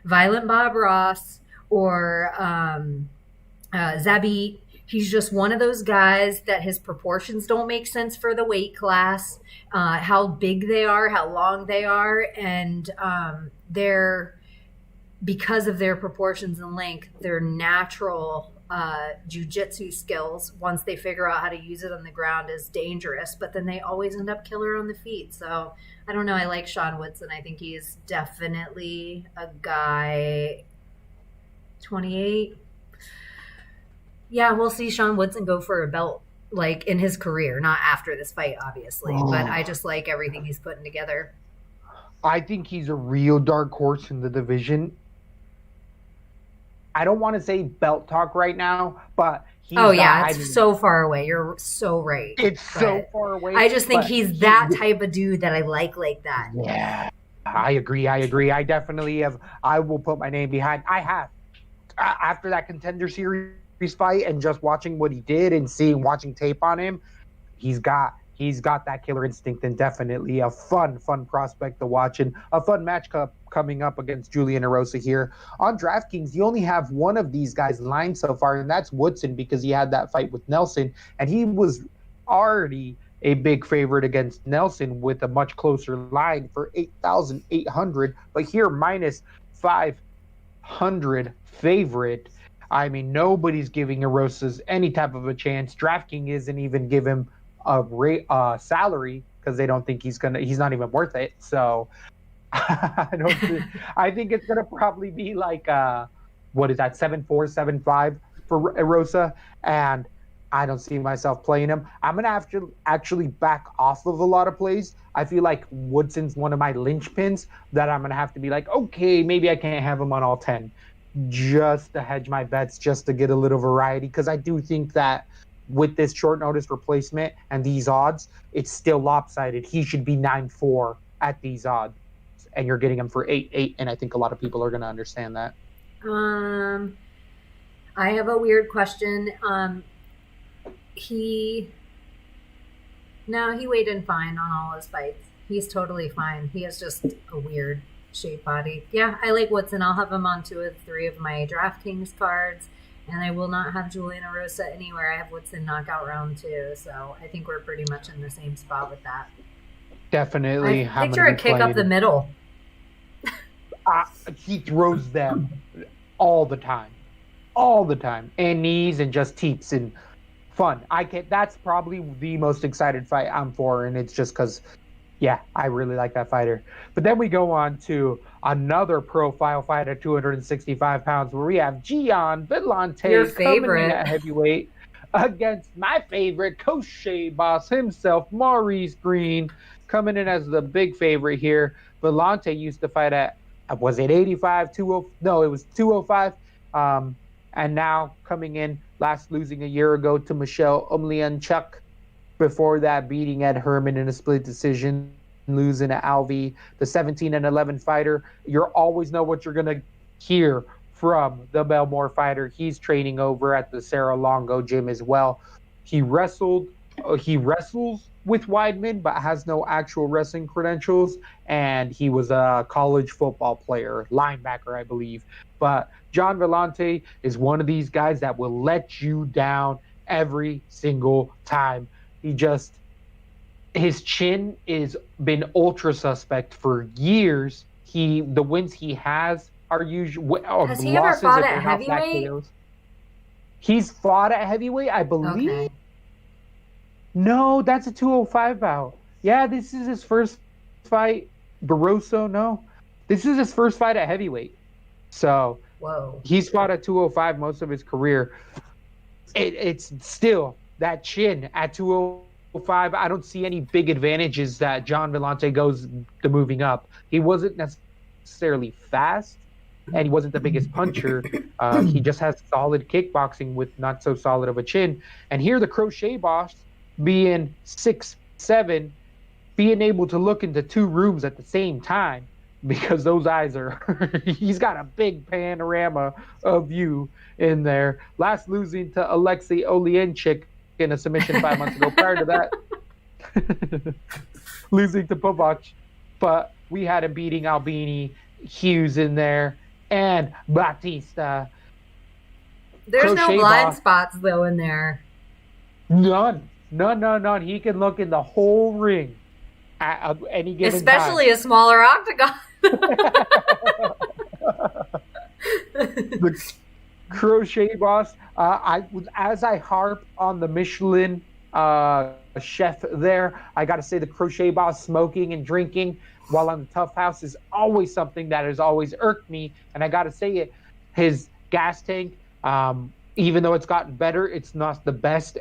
Speaker 2: Violent Bob Ross or Zabit. He's just one of those guys that his proportions don't make sense for the weight class, how big they are, how long they are, and they're, because of their proportions and length, their natural jiu-jitsu skills once they figure out how to use it on the ground is dangerous, but then they always end up killer on the feet. So I don't know. I like Sean Woodson. I think he's definitely a guy. 28. Yeah, we'll see Sean Woodson go for a belt like in his career, not after this fight, obviously. But I just like everything he's putting together.
Speaker 1: I think he's a real dark horse in the division. I don't want to say belt talk right now, but
Speaker 2: it's so far away. You're so right.
Speaker 1: It's so far away.
Speaker 2: I just think he's that type of dude that I like that.
Speaker 1: Yeah, I agree. I definitely have. I will put my name behind. I have. After that Contender Series fight and just watching what he did and watching tape on him, he's got that killer instinct and definitely a fun prospect to watch and a fun match coming up against Julian Erosa here. On DraftKings, you only have one of these guys lined so far, and that's Woodson because he had that fight with Nelson, and he was already a big favorite against Nelson with a much closer line for 8,800, but here minus 500 favorite. I mean, nobody's giving Erosa's any type of a chance. DraftKings isn't even giving a salary because they don't think he's not even worth it. So I think it's gonna probably be like what is that, 7-4, 7-5 for Erosa, and I don't see myself playing him. I'm gonna have to actually back off of a lot of plays. I feel like Woodson's one of my linchpins that I'm gonna have to be like, okay, maybe I can't have him on all 10, just to hedge my bets, just to get a little variety, because I do think that with this short notice replacement and these odds, it's still lopsided. He should be 9-4 at these odds, and you're getting him for 8-8, and I think a lot of people are going to understand that.
Speaker 2: I have a weird question. He weighed in fine on all his fights. He's totally fine. He has just a weird shaped body. Yeah, I like Woodson. I'll have him on 2 of 3 of my DraftKings cards. And I will not have Julian Erosa anywhere. I have Woodson knockout round 2. So I think we're pretty much in the same spot with that.
Speaker 1: Definitely.
Speaker 2: I picture a kick up the middle.
Speaker 1: He throws them all the time. And knees and just teeps and fun. That's probably the most excited fight I'm for. And it's just because, yeah, I really like that fighter. But then we go on to another profile fight at 265 pounds where we have Gian Villante coming in at heavyweight against my favorite Koshe boss himself, Maurice Green, coming in as the big favorite here. Villante used to fight at, was it 85, 20? No, it was 205. And now coming in, last losing a year ago to Michelle Umlianchuk. Before that, beating Ed Herman in a split decision, losing to Alvey, the 17-11 fighter. You always know what you're going to hear from the Belmore fighter. He's training over at the Sarah Longo gym as well. He wrestles with Weidman, but has no actual wrestling credentials. And he was a college football player, linebacker, I believe. But Gian Villante is one of these guys that will let you down every single time. His chin is been ultra suspect for years. The wins he has are usually
Speaker 2: has he ever fought at heavyweight?
Speaker 1: He's fought at heavyweight, I believe. Okay. No, that's a 205 bout. Yeah, this is his first fight. Barroso, no. This is his first fight at heavyweight. So he's fought at 205 most of his career. It's still that chin at 205. I don't see any big advantages that Gian Villante goes to moving up. He wasn't necessarily fast, and he wasn't the biggest puncher. He just has solid kickboxing with not so solid of a chin. And here the Crochet boss, being 6'7", being able to look into 2 rooms at the same time, because those eyes are he's got a big panorama of view in there. Last losing to Alexei Oleanchik in a submission 5 months ago. Prior to that, losing to Povac. But we had him beating Albini, Hughes in there, and Batista.
Speaker 2: There's no blind spots, though, in there.
Speaker 1: None. He can look in the whole ring at any given time.
Speaker 2: Especially a smaller octagon.
Speaker 1: Crochet Boss. As I harp on the Michelin chef there, I got to say the Crochet Boss smoking and drinking while on the Tough House is always something that has always irked me. And I got to say it, his gas tank, even though it's gotten better, it's not the best.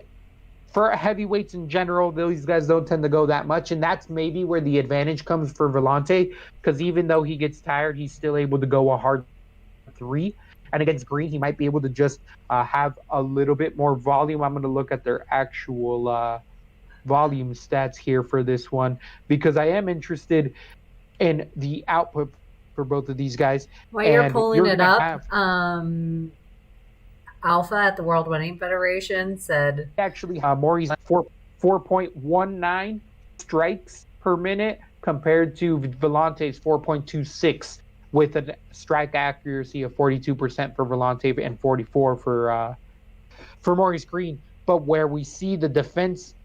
Speaker 1: For heavyweights in general, these guys don't tend to go that much, and that's maybe where the advantage comes for Vellante, because even though he gets tired, he's still able to go a hard 3. And against Green, he might be able to just have a little bit more volume. I'm going to look at their actual volume stats here for this one, because I am interested in the output for both of these guys.
Speaker 2: While you're pulling it up, Alpha at the World Winning Federation said
Speaker 1: actually Maury's 4.19 strikes per minute compared to Vellante's 4.26, with a strike accuracy of 42% for Vellante and 44% for Maurice Green. But where we see the defense,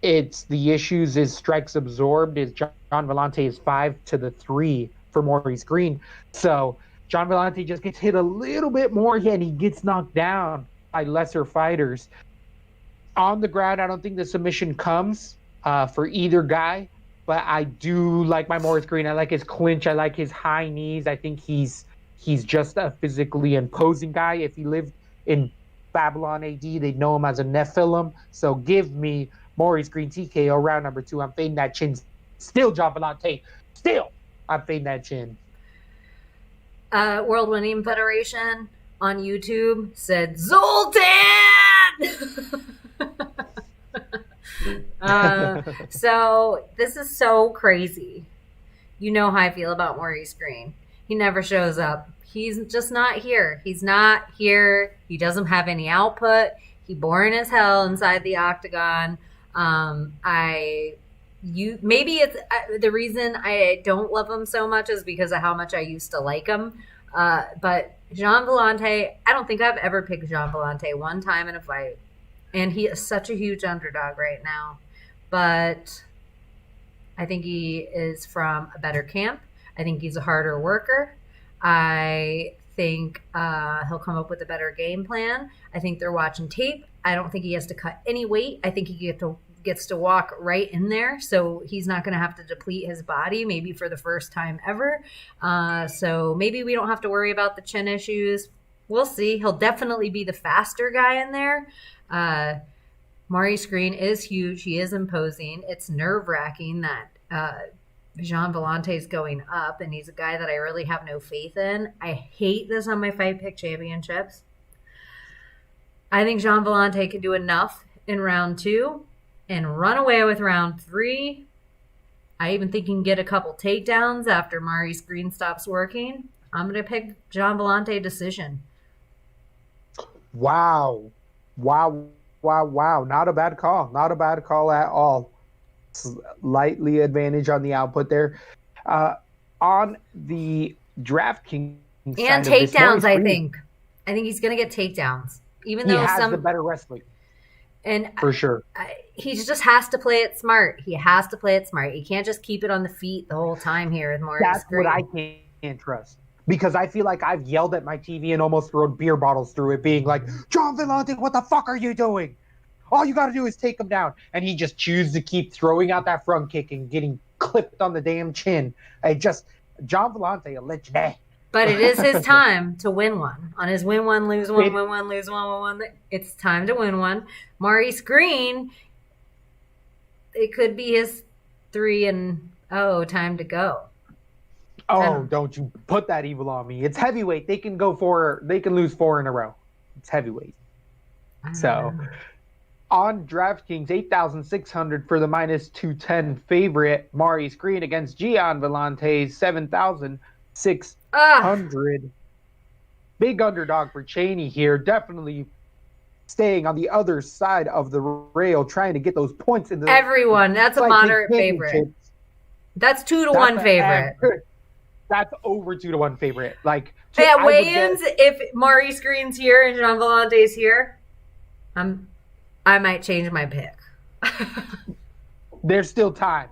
Speaker 1: it's the issues is strikes absorbed. Is John Vellante is 5-3 for Maurice Green. So John Vellante just gets hit a little bit more and he gets knocked down by lesser fighters. On the ground, I don't think the submission comes for either guy, but I do like my Maurice Green. I like his clinch. I like his high knees. I think he's just a physically imposing guy. If he lived in Babylon AD, they'd know him as a Nephilim. So give me Maurice Green TKO round number 2. I'm fading that chin. Still John Vellante. Still, I'm fading that chin.
Speaker 2: World Winning Federation on YouTube said Zoltan. So this is so crazy. You know how I feel about Maurice Green. He never shows up. He's just not here. He's not here. He doesn't have any output. He boring as hell inside the octagon. Maybe it's the reason I don't love him so much is because of how much I used to like him. But Jean Vellante, I don't think I've ever picked Jean Vellante one time in a fight. And he is such a huge underdog right now. But I think he is from a better camp. I think he's a harder worker. I think he'll come up with a better game plan. I think they're watching tape. I don't think he has to cut any weight. I think he gets to walk right in there. So he's not going to have to deplete his body, maybe for the first time ever. So maybe we don't have to worry about the chin issues. We'll see. He'll definitely be the faster guy in there. Maurice Green is huge. He is imposing. It's nerve-wracking that Jean Vellante is going up, and he's a guy that I really have no faith in. I hate this on my Fight Pick Championships. I think Jean Vellante can do enough in round 2 and run away with round 3. I even think he can get a couple takedowns after Maurice Green stops working. I'm going to pick Jean Vellante decision.
Speaker 1: Wow. Not a bad call. Not a bad call at all. Slightly advantage on the output there. On the DraftKings
Speaker 2: and takedowns, I think he's going to get takedowns. Even though
Speaker 1: he has the better wrestling.
Speaker 2: And
Speaker 1: for sure.
Speaker 2: He just has to play it smart. He has to play it smart. He can't just keep it on the feet the whole time here with Maurice
Speaker 1: That's
Speaker 2: Green.
Speaker 1: what I can't trust. Because I feel like I've yelled at my TV and almost thrown beer bottles through it, being like, John Vellante, what the fuck are you doing? All you got to do is take him down. And he just chooses to keep throwing out that front kick and getting clipped on the damn chin. John Vellante, a legend.
Speaker 2: But it is his time to win one. On his win one, lose one, win one, lose one, win one. It's time to win one. Maurice Green, it could be his 3-0 time to go.
Speaker 1: Oh, don't you put that evil on me. It's heavyweight. They can lose 4 in a row. It's heavyweight. So on DraftKings, 8,600 for the -210 favorite, Maurice Green against Gian Vellante's 7,600. Big underdog for Cheney here. Definitely staying on the other side of the rail, trying to get those points in the
Speaker 2: everyone. That's a moderate favorite. That's 2-1 favorite.
Speaker 1: That's over 2-1 favorite. Like
Speaker 2: at weigh-ins, if Maurice Green's here and Jean Vellante's here, I might change my pick.
Speaker 1: There's still time.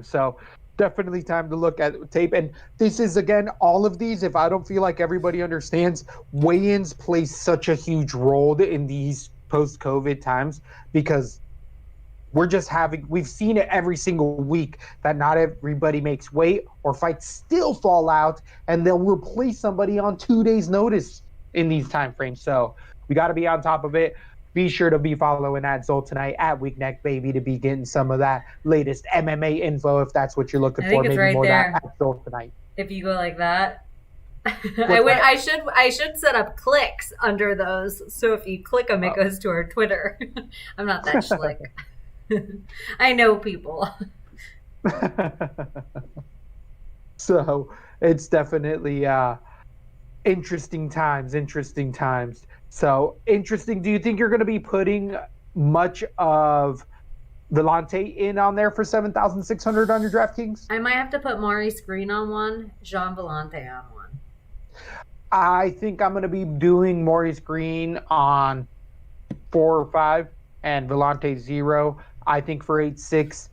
Speaker 1: So Definitely time to look at tape. And this is, again, all of these, if I don't feel like everybody understands, weigh-ins play such a huge role in these post-COVID times because we've seen it every single week that not everybody makes weight or fights still fall out, and they'll replace somebody on 2 days' notice in these time frames. So we got to be on top of it. Be sure to be following at Zol tonight at Weekneck Baby to be getting some of that latest MMA info if that's what you're looking
Speaker 2: I think
Speaker 1: for.
Speaker 2: it's
Speaker 1: Maybe
Speaker 2: right
Speaker 1: more
Speaker 2: there.
Speaker 1: that at Zol tonight.
Speaker 2: If you go like that. I should set up clicks under those, so if you click them, it goes to our Twitter. I'm not that slick. I know people.
Speaker 1: So it's definitely interesting times. So interesting. Do you think you're going to be putting much of Vellante in on there for 7,600 on your DraftKings?
Speaker 2: I might have to put Maurice Green on one, Jean Vellante on one.
Speaker 1: I think I'm going to be doing Maurice Green on 4 or 5 and Vellante 0. I think for 8-6,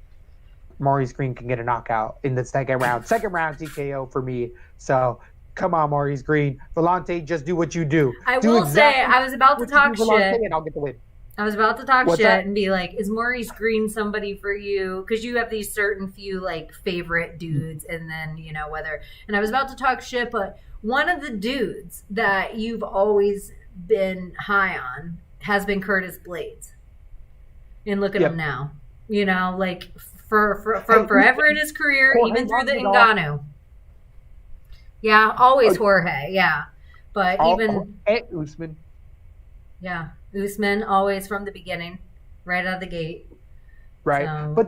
Speaker 1: Maurice Green can get a knockout in the second round. Second round TKO for me. So come on, Maurice Green. Vellante, just do what you do.
Speaker 2: I will say, I was about to talk shit.
Speaker 1: And I'll get the win.
Speaker 2: I was about to talk shit and be like, is Maurice Green somebody for you? Because you have these certain few, like, favorite dudes, and then, you know, whether... And I was about to talk shit, but one of the dudes that you've always been high on has been Curtis Blades. And look at him now. You know, like, from forever in his career, even through the Ngannou. Yeah, always Jorge, yeah. But even...
Speaker 1: Usman.
Speaker 2: Yeah, Usman, always from the beginning, right out of the gate.
Speaker 1: Right.
Speaker 2: So.
Speaker 1: But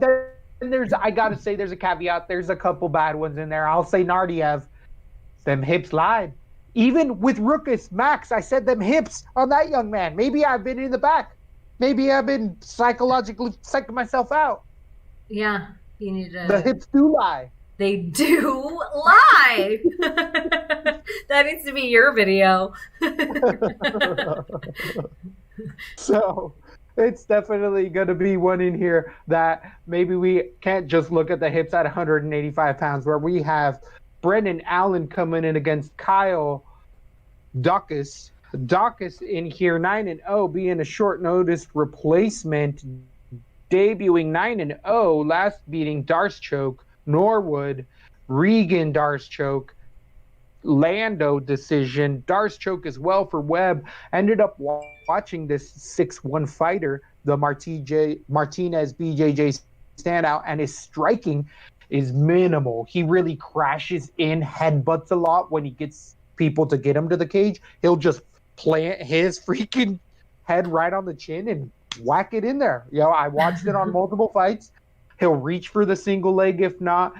Speaker 1: there's, I got to say, there's a caveat. There's a couple bad ones in there. I'll say Nardiev. Them hips lied. Even with Rukus, Max, I said them hips on that young man. Maybe I've been in the back. Maybe I've been psychologically psyching myself out.
Speaker 2: Yeah, you need to...
Speaker 1: The hips do lie.
Speaker 2: They do lie. That needs to be your video.
Speaker 1: So it's definitely going to be one in here that maybe we can't just look at the hips at 185 pounds, where we have Brendan Allen coming in against Kyle Daukaus. Daukaus in here 9-0, being a short notice replacement, debuting 9-0, last beating Darcechoke, Norwood, Regan Darcechoke, Lando decision, Darcechoke as well for Webb. Ended up watching this 6-1 fighter, the Martinez BJJ standout, and his striking is minimal. He really crashes in, headbutts a lot when he gets people to get him to the cage. He'll just plant his freaking head right on the chin and whack it in there. You know, I watched it on multiple fights. He'll reach for the single leg. If not,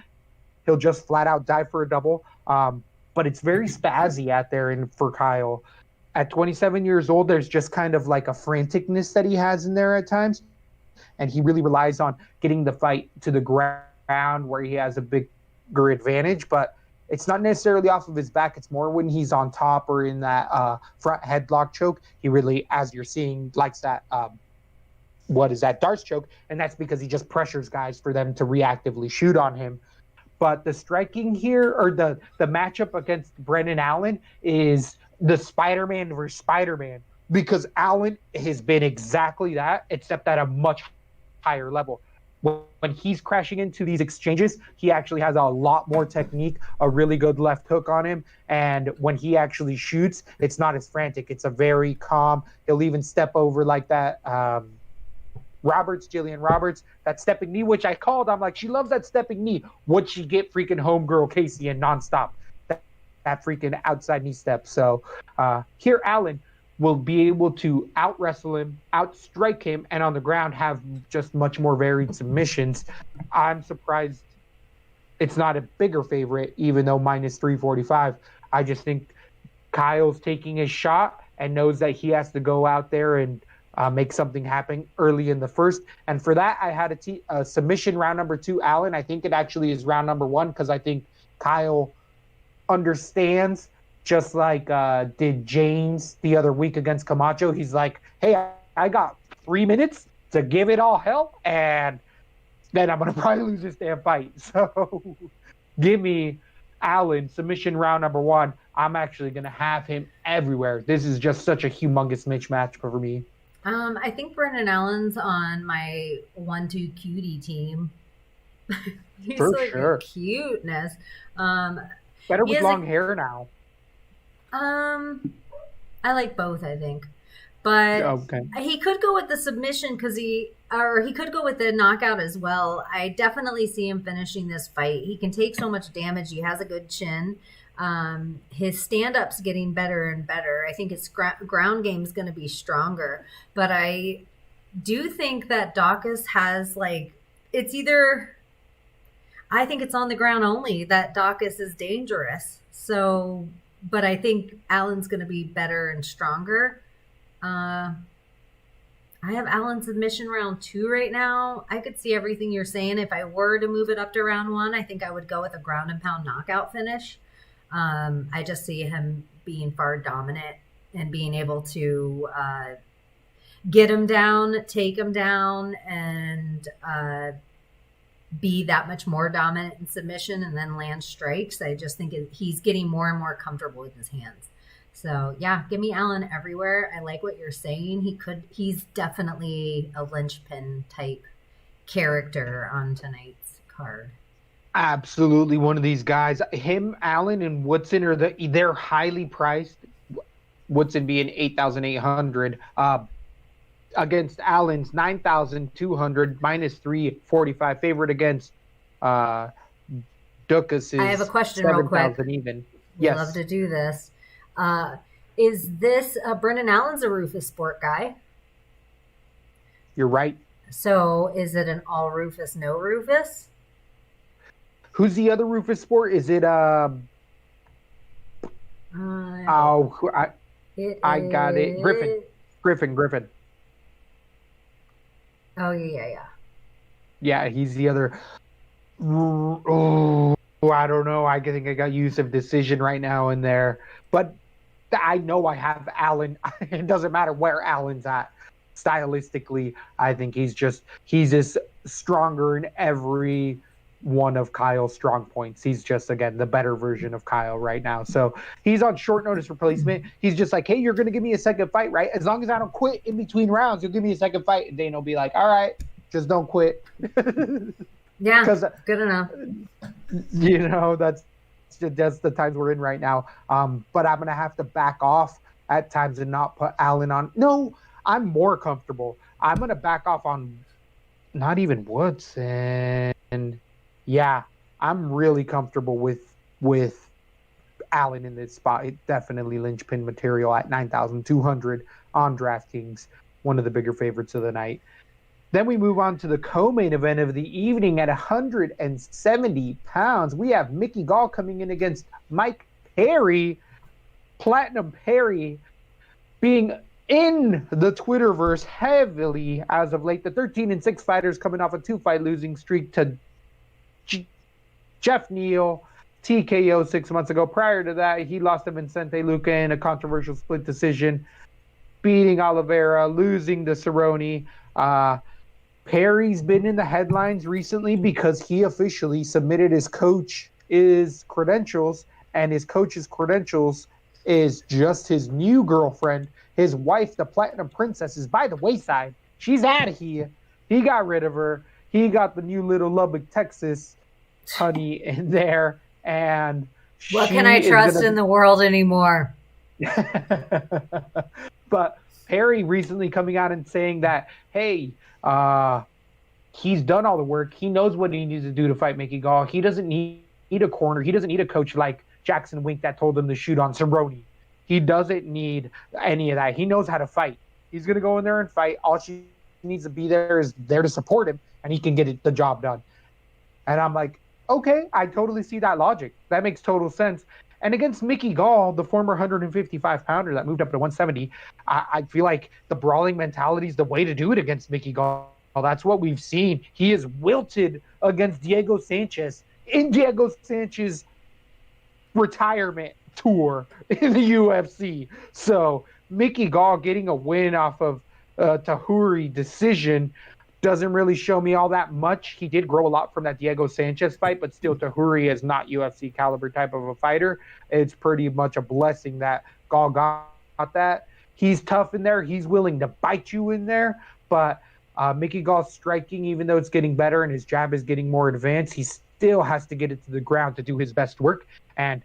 Speaker 1: he'll just flat out dive for a double. But it's very spazzy out there for Kyle. At 27 years old, there's just kind of like a franticness that he has in there at times. And he really relies on getting the fight to the ground where he has a bigger advantage. But it's not necessarily off of his back. It's more when he's on top or in that front headlock choke. He really, as you're seeing, likes that Darcechoke, and that's because he just pressures guys for them to reactively shoot on him. But the striking here, or the matchup against Brendan Allen, is the Spider-Man versus Spider-Man, because Allen has been exactly that, except at a much higher level. When he's crashing into these exchanges, he actually has a lot more technique, a really good left hook on him, and when he actually shoots, it's not as frantic. It's a very calm, he'll even step over like that Jillian Roberts, that stepping knee, which I called. I'm like, she loves that stepping knee. Would she get freaking homegirl Casey in nonstop? That freaking outside knee step. So here Allen will be able to out-wrestle him, out-strike him, and on the ground have just much more varied submissions. I'm surprised it's not a bigger favorite, even though minus 345. I just think Kyle's taking his shot and knows that he has to go out there and make something happen early in the first. And for that, I had a submission round number 2, Allen. I think it actually is round number 1, because I think Kyle understands, just like did James the other week against Camacho. He's like, hey, I got 3 minutes to give it all hell, and then I'm going to probably lose this damn fight. So give me Allen, submission round number 1. I'm actually going to have him everywhere. This is just such a humongous mismatch for me.
Speaker 2: I think Brendan Allen's on my 1-2 cutie team. He's
Speaker 1: For
Speaker 2: like a
Speaker 1: sure.
Speaker 2: cuteness. Um,
Speaker 1: Better
Speaker 2: he
Speaker 1: with
Speaker 2: has
Speaker 1: long hair now.
Speaker 2: I like both, I think. But
Speaker 1: Okay.
Speaker 2: he could go with the submission or he could go with the knockout as well. I definitely see him finishing this fight. He can take so much damage. He has a good chin. His stand-up's getting better and better. I think his ground game is going to be stronger. But I do think that Dawkins has it's either. I think it's on the ground only that Dawkins is dangerous. So, but I think Allen's going to be better and stronger. I have Allen submission round 2 right now. I could see everything you're saying. If I were to move it up to round 1, I think I would go with a ground and pound knockout finish. I just see him being far dominant and being able to get him down, take him down, and be that much more dominant in submission and then land strikes. I just think he's getting more and more comfortable with his hands. So yeah, give me Allen everywhere. I like what you're saying. He's definitely a linchpin type character on tonight's card.
Speaker 1: Absolutely one of these guys. Him, Allen, and Woodson they're highly priced. Woodson being 8,800. Against Allen's 9,200 minus 345. Favorite against Dukas is
Speaker 2: I have a question real quick.
Speaker 1: Even.
Speaker 2: Yes. Love to do this. Is this Brendan Allen's a Rufus Sport guy?
Speaker 1: You're right.
Speaker 2: So is it an all Rufus, no Rufus?
Speaker 1: Who's the other Rufus Sport? Is it I got it. Griffin.
Speaker 2: Oh yeah.
Speaker 1: Yeah, he's the other. Oh, I don't know. I think I got use of decision right now in there, but I know I have Allen. It doesn't matter where Allen's at. Stylistically, I think he's just stronger in every one of Kyle's strong points. He's just, again, the better version of Kyle right now. So he's on short notice replacement. He's just like, hey, you're going to give me a second fight, right? As long as I don't quit in between rounds, you'll give me a second fight. And Dane will be like, all right, just don't quit.
Speaker 2: Yeah, good enough.
Speaker 1: That's the times we're in right now. But I'm going to have to back off at times and not put Allen on. No, I'm more comfortable. I'm going to back off on not even Woodson. Yeah, I'm really comfortable with Allen in this spot. It's definitely linchpin material at 9,200 on DraftKings, one of the bigger favorites of the night. Then we move on to the co-main event of the evening at 170 pounds. We have Mickey Gall coming in against Mike Perry. Platinum Perry being in the Twitterverse heavily as of late. The 13-6 fighters coming off a 2-fight losing streak to Jeff Neal, TKO 6 months ago. Prior to that, he lost to Vicente Luque in a controversial split decision, beating Oliveira, losing to Cerrone. Perry's been in the headlines recently because he officially submitted his coach's credentials, and his coach's credentials is just his new girlfriend. His wife, the Platinum Princess, is by the wayside. She's out of here. He got rid of her. He got the new little Lubbock, Texas honey in there. And
Speaker 2: what can I trust in the world anymore?
Speaker 1: But Perry recently coming out and saying that, hey, he's done all the work. He knows what he needs to do to fight Mickey Gall. He doesn't need a corner. He doesn't need a coach like Jackson Wink that told him to shoot on Cerrone. He doesn't need any of that. He knows how to fight. He's going to go in there and fight. All she needs to be there is there to support him, and he can get the job done. And I'm like, okay, I totally see that logic. That makes total sense. And against Mickey Gall, the former 155-pounder that moved up to 170, I feel like the brawling mentality is the way to do it against Mickey Gall. That's what we've seen. He is wilted against Diego Sanchez in Diego Sanchez's retirement tour in the UFC. So Mickey Gall getting a win off of Tahuri decision doesn't really show me all that much. He did grow a lot from that Diego Sanchez fight, but still, Tahuri is not UFC caliber type of a fighter. It's pretty much a blessing that Gall got that. He's tough in there. He's willing to bite you in there, but Mickey Gall's striking, even though it's getting better and his jab is getting more advanced, he still has to get it to the ground to do his best work. And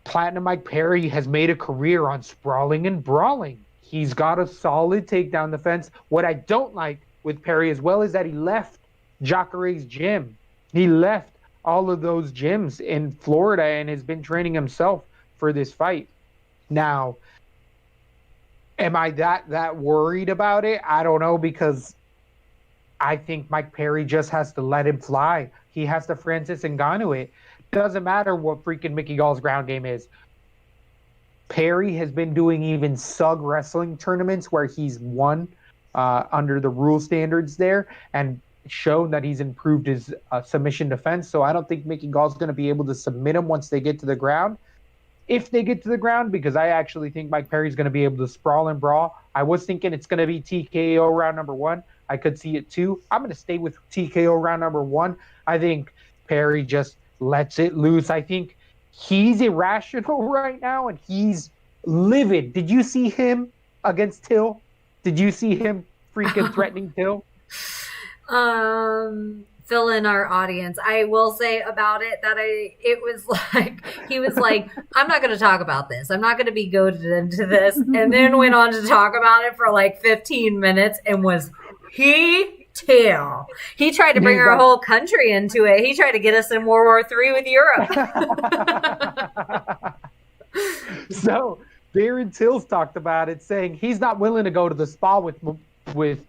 Speaker 1: Platinum Mike Perry has made a career on sprawling and brawling. He's got a solid takedown defense. What I don't like with Perry as well is that he left Jacare's gym. He left all of those gyms in Florida and has been training himself for this fight. Now, am I that worried about it? I don't know, because I think Mike Perry just has to let him fly. He has to Francis Ngannou it. Doesn't matter what freaking Mickey Gall's ground game is. Perry has been doing even SUG wrestling tournaments where he's won under the rule standards there and shown that he's improved his submission defense. So I don't think Mickey Gall's going to be able to submit him once they get to the ground. If they get to the ground, because I actually think Mike Perry's going to be able to sprawl and brawl. I was thinking it's going to be TKO round number 1. I could see it too. I'm going to stay with TKO round number 1. I think Perry just lets it loose. I think he's irrational right now and he's livid. Did you see him against Till? Did you see him freaking threatening Till?
Speaker 2: Fill in our audience. I will say about it that it was like, he was like, I'm not going to talk about this. I'm not going to be goaded into this. And then went on to talk about it for like 15 minutes and was Till. He tried to bring our whole country into it. He tried to get us in World War III with Europe.
Speaker 1: So Darren Tills talked about it, saying he's not willing to go to the spa with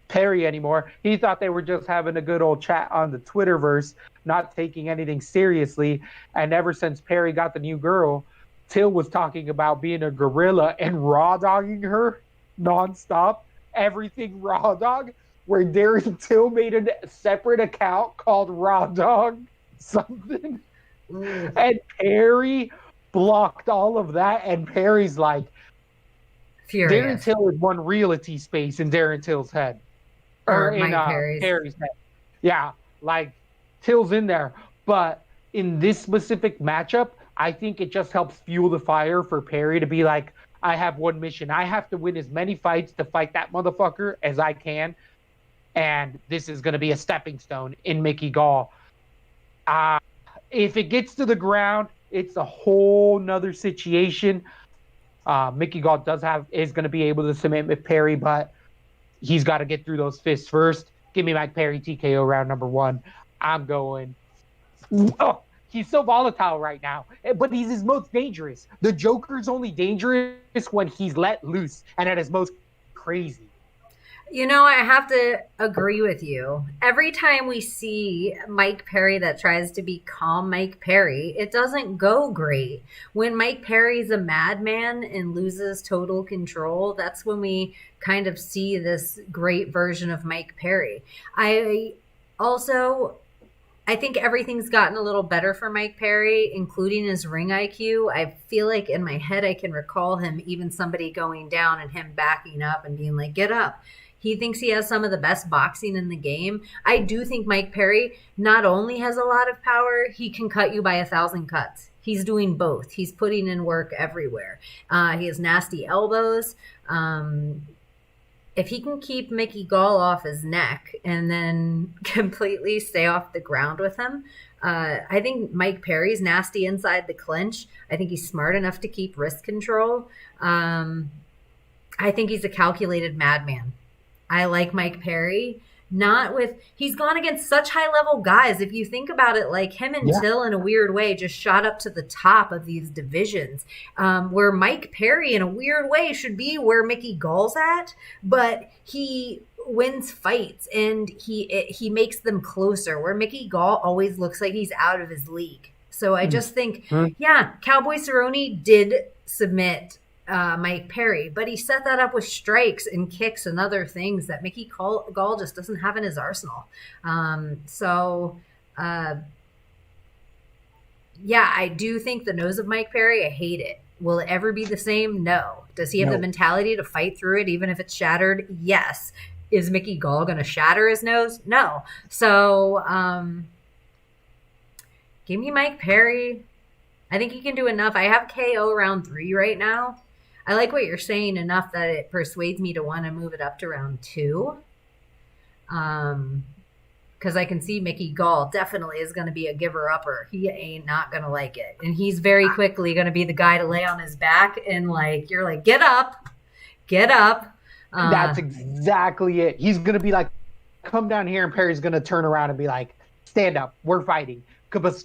Speaker 1: Perry anymore. He thought they were just having a good old chat on the Twitterverse, not taking anything seriously. And ever since Perry got the new girl, Till was talking about being a gorilla and raw dogging her nonstop. Everything raw dog, where Darren Till made a separate account called Raw Dog something. And Perry blocked all of that, and Perry's like, furious. Darren Till is one reality space in Darren Till's head. Or in Perry's head. Yeah, like Till's in there. But in this specific matchup, I think it just helps fuel the fire for Perry to be like, I have one mission. I have to win as many fights to fight that motherfucker as I can. And this is going to be a stepping stone in Mickey Gall. If it gets to the ground, it's a whole nother situation. Mickey Gall is going to be able to submit Perry, but he's got to get through those fists first. Give me Mike Perry TKO round number 1. I'm going. Oh, he's so volatile right now, but he's his most dangerous. The Joker's only dangerous when he's let loose and at his most crazy.
Speaker 2: You know, I have to agree with you. Every time we see Mike Perry that tries to be calm Mike Perry, it doesn't go great. When Mike Perry's a madman and loses total control, that's when we kind of see this great version of Mike Perry. I think everything's gotten a little better for Mike Perry, including his ring IQ. I feel like in my head I can recall him, even somebody going down and him backing up and being like, get up. He thinks he has some of the best boxing in the game. I do think Mike Perry not only has a lot of power, he can cut you by 1,000 cuts. He's doing both. He's putting in work everywhere. He has nasty elbows. If he can keep Mickey Gall off his neck and then completely stay off the ground with him, I think Mike Perry's nasty inside the clinch. I think he's smart enough to keep wrist control. I think he's a calculated madman. I like Mike Perry. He's gone against such high level guys. If you think about it, like him and Till in a weird way just shot up to the top of these divisions, where Mike Perry in a weird way should be where Mickey Gall's at, but he wins fights and he makes them closer, where Mickey Gall always looks like he's out of his league. So I just think, Cowboy Cerrone did submit Mike Perry, but he set that up with strikes and kicks and other things that Mickey Gall just doesn't have in his arsenal. I do think the nose of Mike Perry, I hate it. Will it ever be the same? No. Does he have the mentality to fight through it even if it's shattered? Yes. is Mickey Gall going to shatter his nose? No. So, give me Mike Perry. I think he can do enough. I have KO round 3 right now. I like what you're saying enough that it persuades me to want to move it up to round 2. Because I can see Mickey Gall definitely is going to be a giver-upper. He ain't not going to like it. And he's very quickly going to be the guy to lay on his back and, like, you're like, get up.
Speaker 1: That's exactly it. He's going to be like, come down here, and Perry's going to turn around and be like, stand up, we're fighting. Because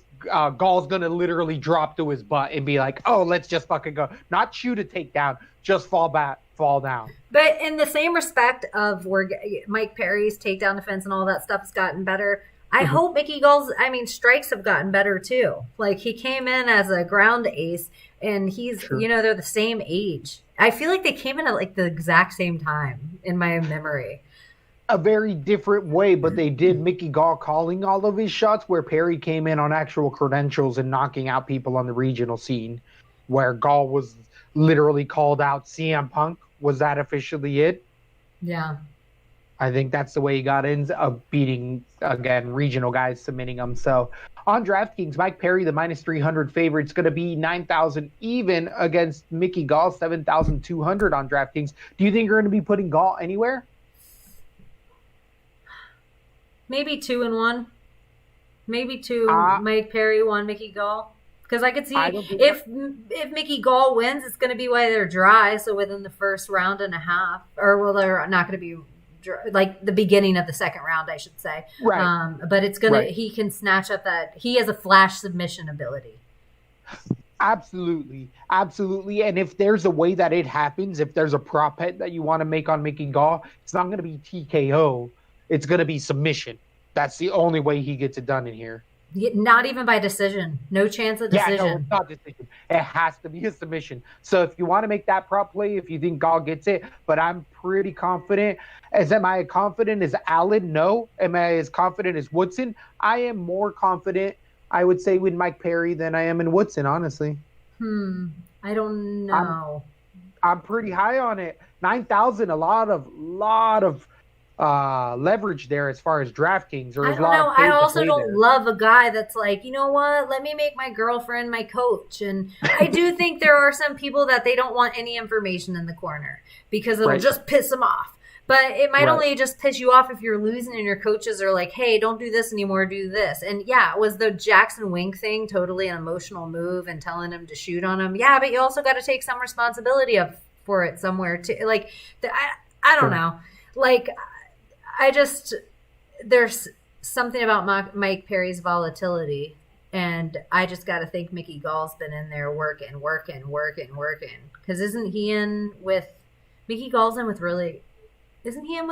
Speaker 1: Gall's going to literally drop to his butt and be like, oh, let's just fucking go. Not shoot a takedown, just fall down.
Speaker 2: But in the same respect of where Mike Perry's takedown defense and all that stuff has gotten better, I hope Mickey Gall's, strikes have gotten better too. Like, he came in as a ground ace, and he's, they're the same age. I feel like they came in at like the exact same time in my memory.
Speaker 1: A very different way, but they did Mickey Gall calling all of his shots, where Perry came in on actual credentials and knocking out people on the regional scene, where Gall was literally called out CM Punk. Was that officially it?
Speaker 2: Yeah.
Speaker 1: I think that's the way he got in, beating, again, regional guys, submitting them. So on DraftKings, Mike Perry, the minus 300 favorite, is going to be 9,000 even against Mickey Gall, 7,200 on DraftKings. Do you think you're going to be putting Gall anywhere?
Speaker 2: Maybe 2 and 1. Maybe 2 Mike Perry, 1 Mickey Gall. Because I could see if Mickey Gall wins, it's going to be why they're dry. So within the first round and a half, or well, they're not going to be dry, like the beginning of the second round, I should say.
Speaker 1: Right.
Speaker 2: But it's gonna. Right. He can snatch up that. He has a flash submission ability.
Speaker 1: Absolutely. And if there's a way that it happens, if there's a prop bet that you want to make on Mickey Gall, it's not going to be TKO. It's going to be submission. That's the only way he gets it done in here.
Speaker 2: Not even by decision. No chance of decision.
Speaker 1: Yeah, no, it's not decision. It has to be a submission. So if you want to make that prop play, if you think Gall gets it, but I'm pretty confident. Am I confident as Allen? No. Am I as confident as Woodson? I am more confident, I would say, with Mike Perry than I am in Woodson, honestly.
Speaker 2: I don't know.
Speaker 1: I'm pretty high on it. 9,000, a lot of leverage there as far as DraftKings. Or
Speaker 2: I don't know. I also don't love a guy that's like, you know what? Let me make my girlfriend my coach. And I do think there are some people that they don't want any information in the corner because it'll just piss them off. But it might only just piss you off if you're losing and your coaches are like, hey, don't do this anymore, do this. And yeah, was the Jackson Wink thing totally an emotional move and telling him to shoot on him? Yeah, but you also got to take some responsibility for it somewhere too. Like, I don't know. Like, there's something about Mike Perry's volatility, and I just got to think Mickey Gall's been in there working. Because isn't he in with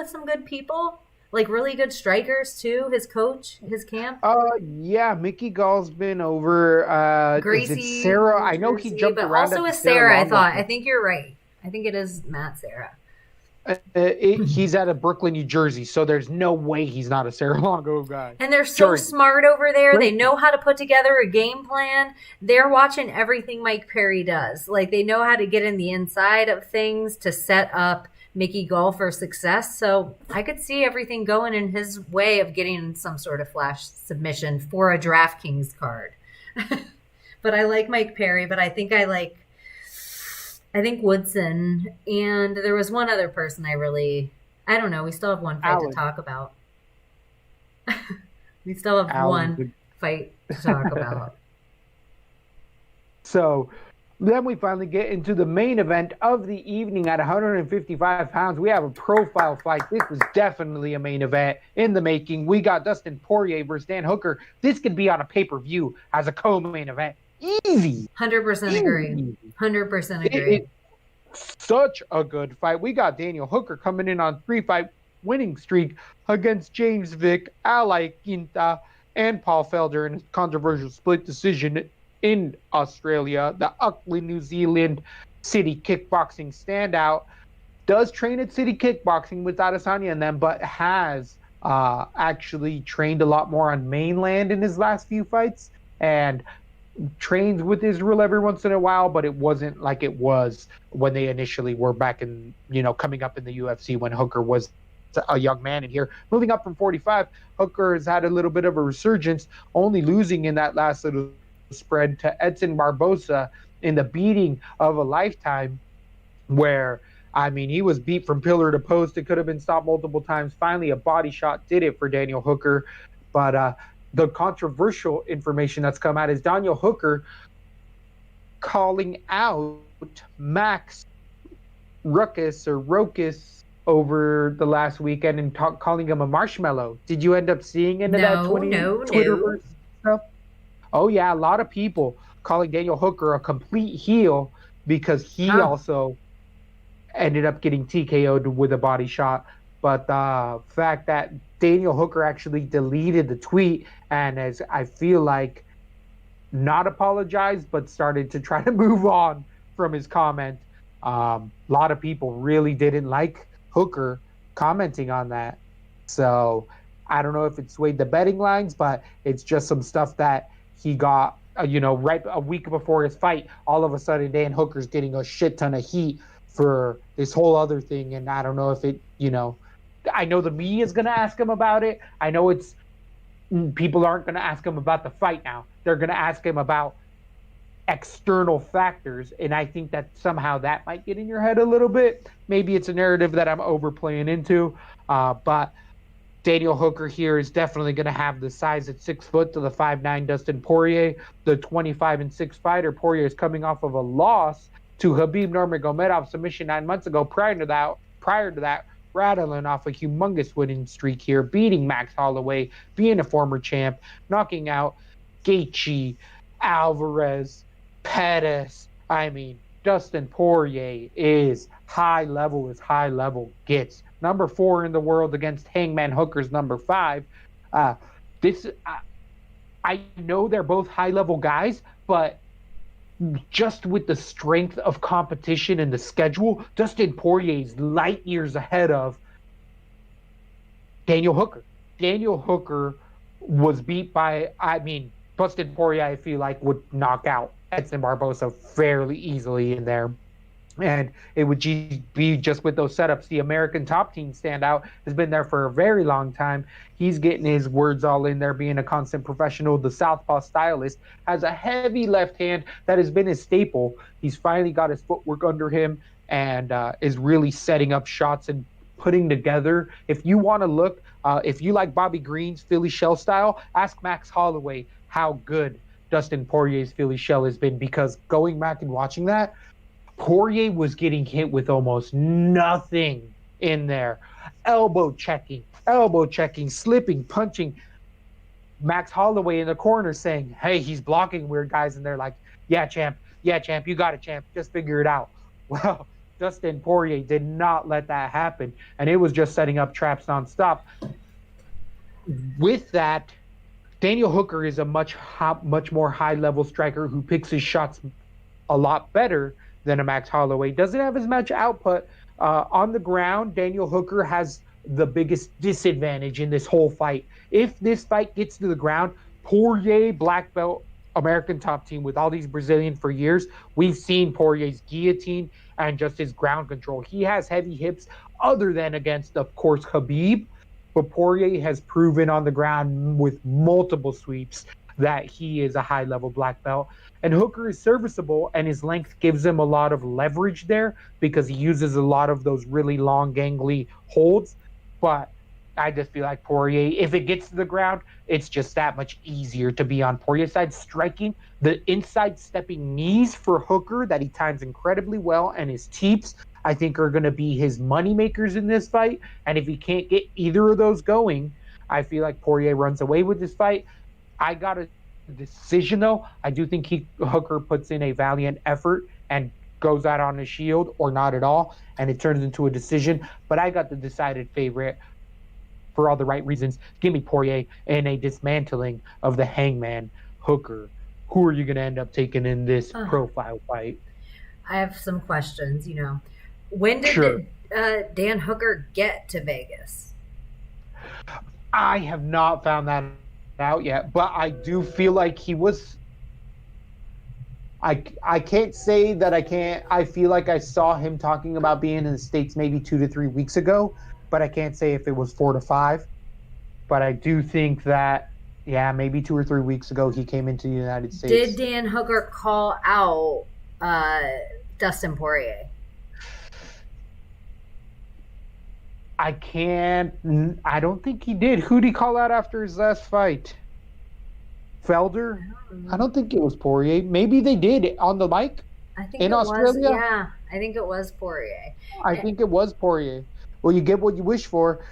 Speaker 2: some good people? Like really good strikers too, his coach, his camp?
Speaker 1: Yeah, Mickey Gall's been over
Speaker 2: Gracie,
Speaker 1: is it Sarah? I know he jumped
Speaker 2: but
Speaker 1: around.
Speaker 2: Also with Sarah, I thought. I think you're right. I think it is Matt Sarah.
Speaker 1: He's out of Brooklyn, New Jersey, so there's no way he's not a Sarah Longo guy.
Speaker 2: And they're so smart over there. They know how to put together a game plan. They're watching everything Mike Perry does. Like, they know how to get in the inside of things to set up Mickey Gall for success. So I could see everything going in his way of getting some sort of flash submission for a DraftKings card. But I like Mike Perry, but I think Woodson, and there was one other person I don't know. We still have one fight to talk about. We still have one fight to talk about.
Speaker 1: So then we finally get into the main event of the evening at 155 pounds. We have a profile fight. This is definitely a main event in the making. We got Dustin Poirier versus Dan Hooker. This could be on a pay-per-view as a co-main event. Easy.
Speaker 2: 100% agree. 100% agree.
Speaker 1: It's such a good fight. We got Daniel Hooker coming in on 3-fight winning streak against James Vick, Ali Quinta, and Paul Felder in a controversial split decision in Australia. The Auckland, New Zealand City Kickboxing standout does train at City Kickboxing with Adesanya and them, but has actually trained a lot more on mainland in his last few fights, and trains with Israel every once in a while, but it wasn't like it was when they initially were back in, coming up in the UFC when Hooker was a young man in here. Moving up from 45, Hooker has had a little bit of a resurgence, only losing in that last little spread to Edson Barbosa in the beating of a lifetime where I mean, he was beat from pillar to post. It could have been stopped multiple times. Finally, a body shot did it for Daniel Hooker. But the controversial information that's come out is Daniel Hooker calling out Max Ruckus over the last weekend and calling him a marshmallow. Did you end up seeing any of that Twitterverse stuff? Oh yeah, a lot of people calling Daniel Hooker a complete heel because he also ended up getting TKO'd with a body shot. But the fact that Daniel Hooker actually deleted the tweet and as I feel like not apologized, but started to try to move on from his comment. A lot of people really didn't like Hooker commenting on that. So I don't know if it swayed the betting lines, but it's just some stuff that he got, right a week before his fight. All of a sudden, Dan Hooker's getting a shit ton of heat for this whole other thing. And I don't know if it, I know the media is going to ask him about it. I know people aren't going to ask him about the fight now. They're going to ask him about external factors. And I think that somehow that might get in your head a little bit. Maybe it's a narrative that I'm overplaying into. But Daniel Hooker here is definitely going to have the size at 6 foot to the 5'9" Dustin Poirier, the 25-6 fighter. Poirier is coming off of a loss to Khabib Nurmagomedov submission 9 months ago. Prior to that, rattling off a humongous winning streak here, beating Max Holloway, being a former champ, knocking out Gaethje, Alvarez, Pettis. I mean, Dustin Poirier is high level as high level gets. Number 4 in the world against Hangman Hooker's number 5. I know they're both high level guys, but just with the strength of competition and the schedule, Dustin Poirier's light years ahead of Daniel Hooker. Daniel Hooker was beat by, Dustin Poirier, I feel like, would knock out Edson Barbosa fairly easily in there. And it would be just with those setups. The American Top Team standout has been there for a very long time. He's getting his words all in there, being a constant professional. The southpaw stylist has a heavy left hand that has been his staple. He's finally got his footwork under him and is really setting up shots and putting together. If you want to look, if you like Bobby Green's Philly shell style, ask Max Holloway how good Dustin Poirier's Philly shell has been, because going back and watching that, Poirier was getting hit with almost nothing in there. Elbow checking, slipping, punching. Max Holloway in the corner saying, hey, he's blocking weird guys. And they're like, yeah, champ, you got it, champ. Just figure it out. Well, Dustin Poirier did not let that happen. And it was just setting up traps nonstop. With that, Daniel Hooker is a much more high-level striker who picks his shots a lot better than a Max Holloway. Doesn't have as much output. On the ground, Daniel Hooker has the biggest disadvantage in this whole fight. If this fight gets to the ground, Poirier, black belt, American Top Team with all these Brazilians for years, we've seen Poirier's guillotine and just his ground control. He has heavy hips other than against, of course, Khabib. But Poirier has proven on the ground with multiple sweeps that he is a high-level black belt. And Hooker is serviceable, and his length gives him a lot of leverage there because he uses a lot of those really long, gangly holds. But I just feel like Poirier, if it gets to the ground, it's just that much easier to be on Poirier's side. Striking, the inside stepping knees for Hooker that he times incredibly well, and his teeps, I think, are going to be his money makers in this fight. And if he can't get either of those going, I feel like Poirier runs away with this fight. I got a decision, though. I do think Hooker puts in a valiant effort and goes out on his shield, or not at all, and it turns into a decision. But I got the decided favorite for all the right reasons. Give me Poirier in a dismantling of the Hangman Hooker. Who are you going to end up taking in this profile fight?
Speaker 2: I have some questions. When did Dan Hooker get to Vegas?
Speaker 1: I have not found that out yet, but I do feel like he was. I can't say that I can't. I feel like I saw him talking about being in the States maybe 2 to 3 weeks ago, but I can't say if it was 4 to 5. But I do think that, yeah, maybe 2 or 3 weeks ago he came into the United States.
Speaker 2: Did Dan Hooker call out Dustin Poirier?
Speaker 1: I don't think he did. Who did he call out after his last fight? Felder? I don't think it was Poirier. Maybe they did on the mic
Speaker 2: I think
Speaker 1: in
Speaker 2: it
Speaker 1: Australia.
Speaker 2: Was, yeah, I think it was Poirier.
Speaker 1: I think it was Poirier. Well, you get what you wish for.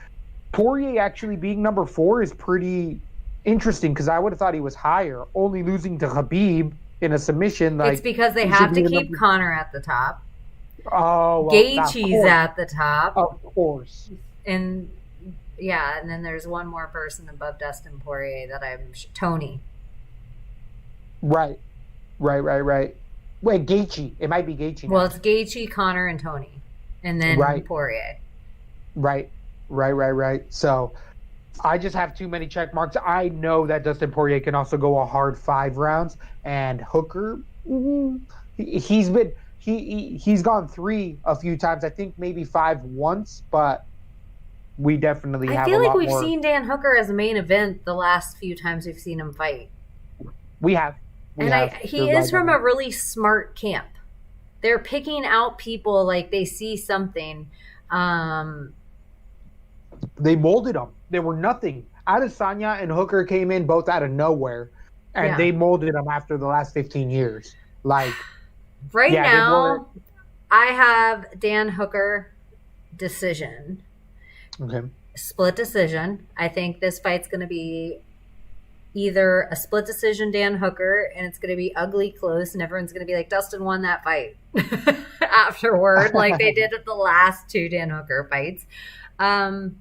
Speaker 1: Poirier actually being number 4 is pretty interesting because I would have thought he was higher. Only losing to Khabib in a submission. Like,
Speaker 2: it's because they have to keep Conor at the top.
Speaker 1: Oh, well,
Speaker 2: Gaethje's at the top.
Speaker 1: Of course.
Speaker 2: And yeah, and then there's one more person above Dustin Poirier that Tony.
Speaker 1: Right. Wait, Gaethje. It might be Gaethje.
Speaker 2: Well, it's Gaethje, Conor, and Tony, and then Poirier.
Speaker 1: Right. So I just have too many check marks. I know that Dustin Poirier can also go a hard 5 rounds, and Hooker, he's gone 3 a few times. I think maybe 5 once, but we definitely have.
Speaker 2: I feel
Speaker 1: a
Speaker 2: like
Speaker 1: lot
Speaker 2: we've
Speaker 1: more.
Speaker 2: seen Dan Hooker as a main event the last few times we've seen him fight.
Speaker 1: We have.
Speaker 2: He is from a really smart camp. They're picking out people like they see something.
Speaker 1: They molded them. They were nothing. Adesanya and Hooker came in both out of nowhere, and they molded them after the last 15 years. Like
Speaker 2: now, I have Dan Hooker decision.
Speaker 1: Okay.
Speaker 2: Split decision. I think this fight's going to be either a split decision Dan Hooker, and it's going to be ugly close, and everyone's going to be like, Dustin won that fight afterward, like they did at the last 2 Dan Hooker fights. But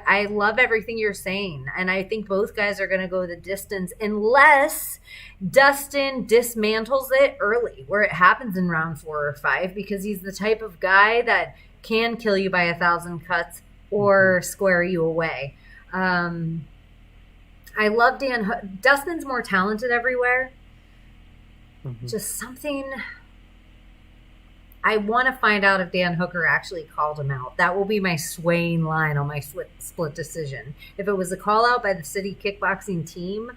Speaker 2: I love everything you're saying, and I think both guys are going to go the distance unless Dustin dismantles it early, where it happens in round 4 or 5, because he's the type of guy that can kill you by 1,000 cuts or square you away. I love Dustin's more talented everywhere. Just something. I want to find out if Dan Hooker actually called him out. That will be my swaying line on my split decision. If it was a call out by the city kickboxing team,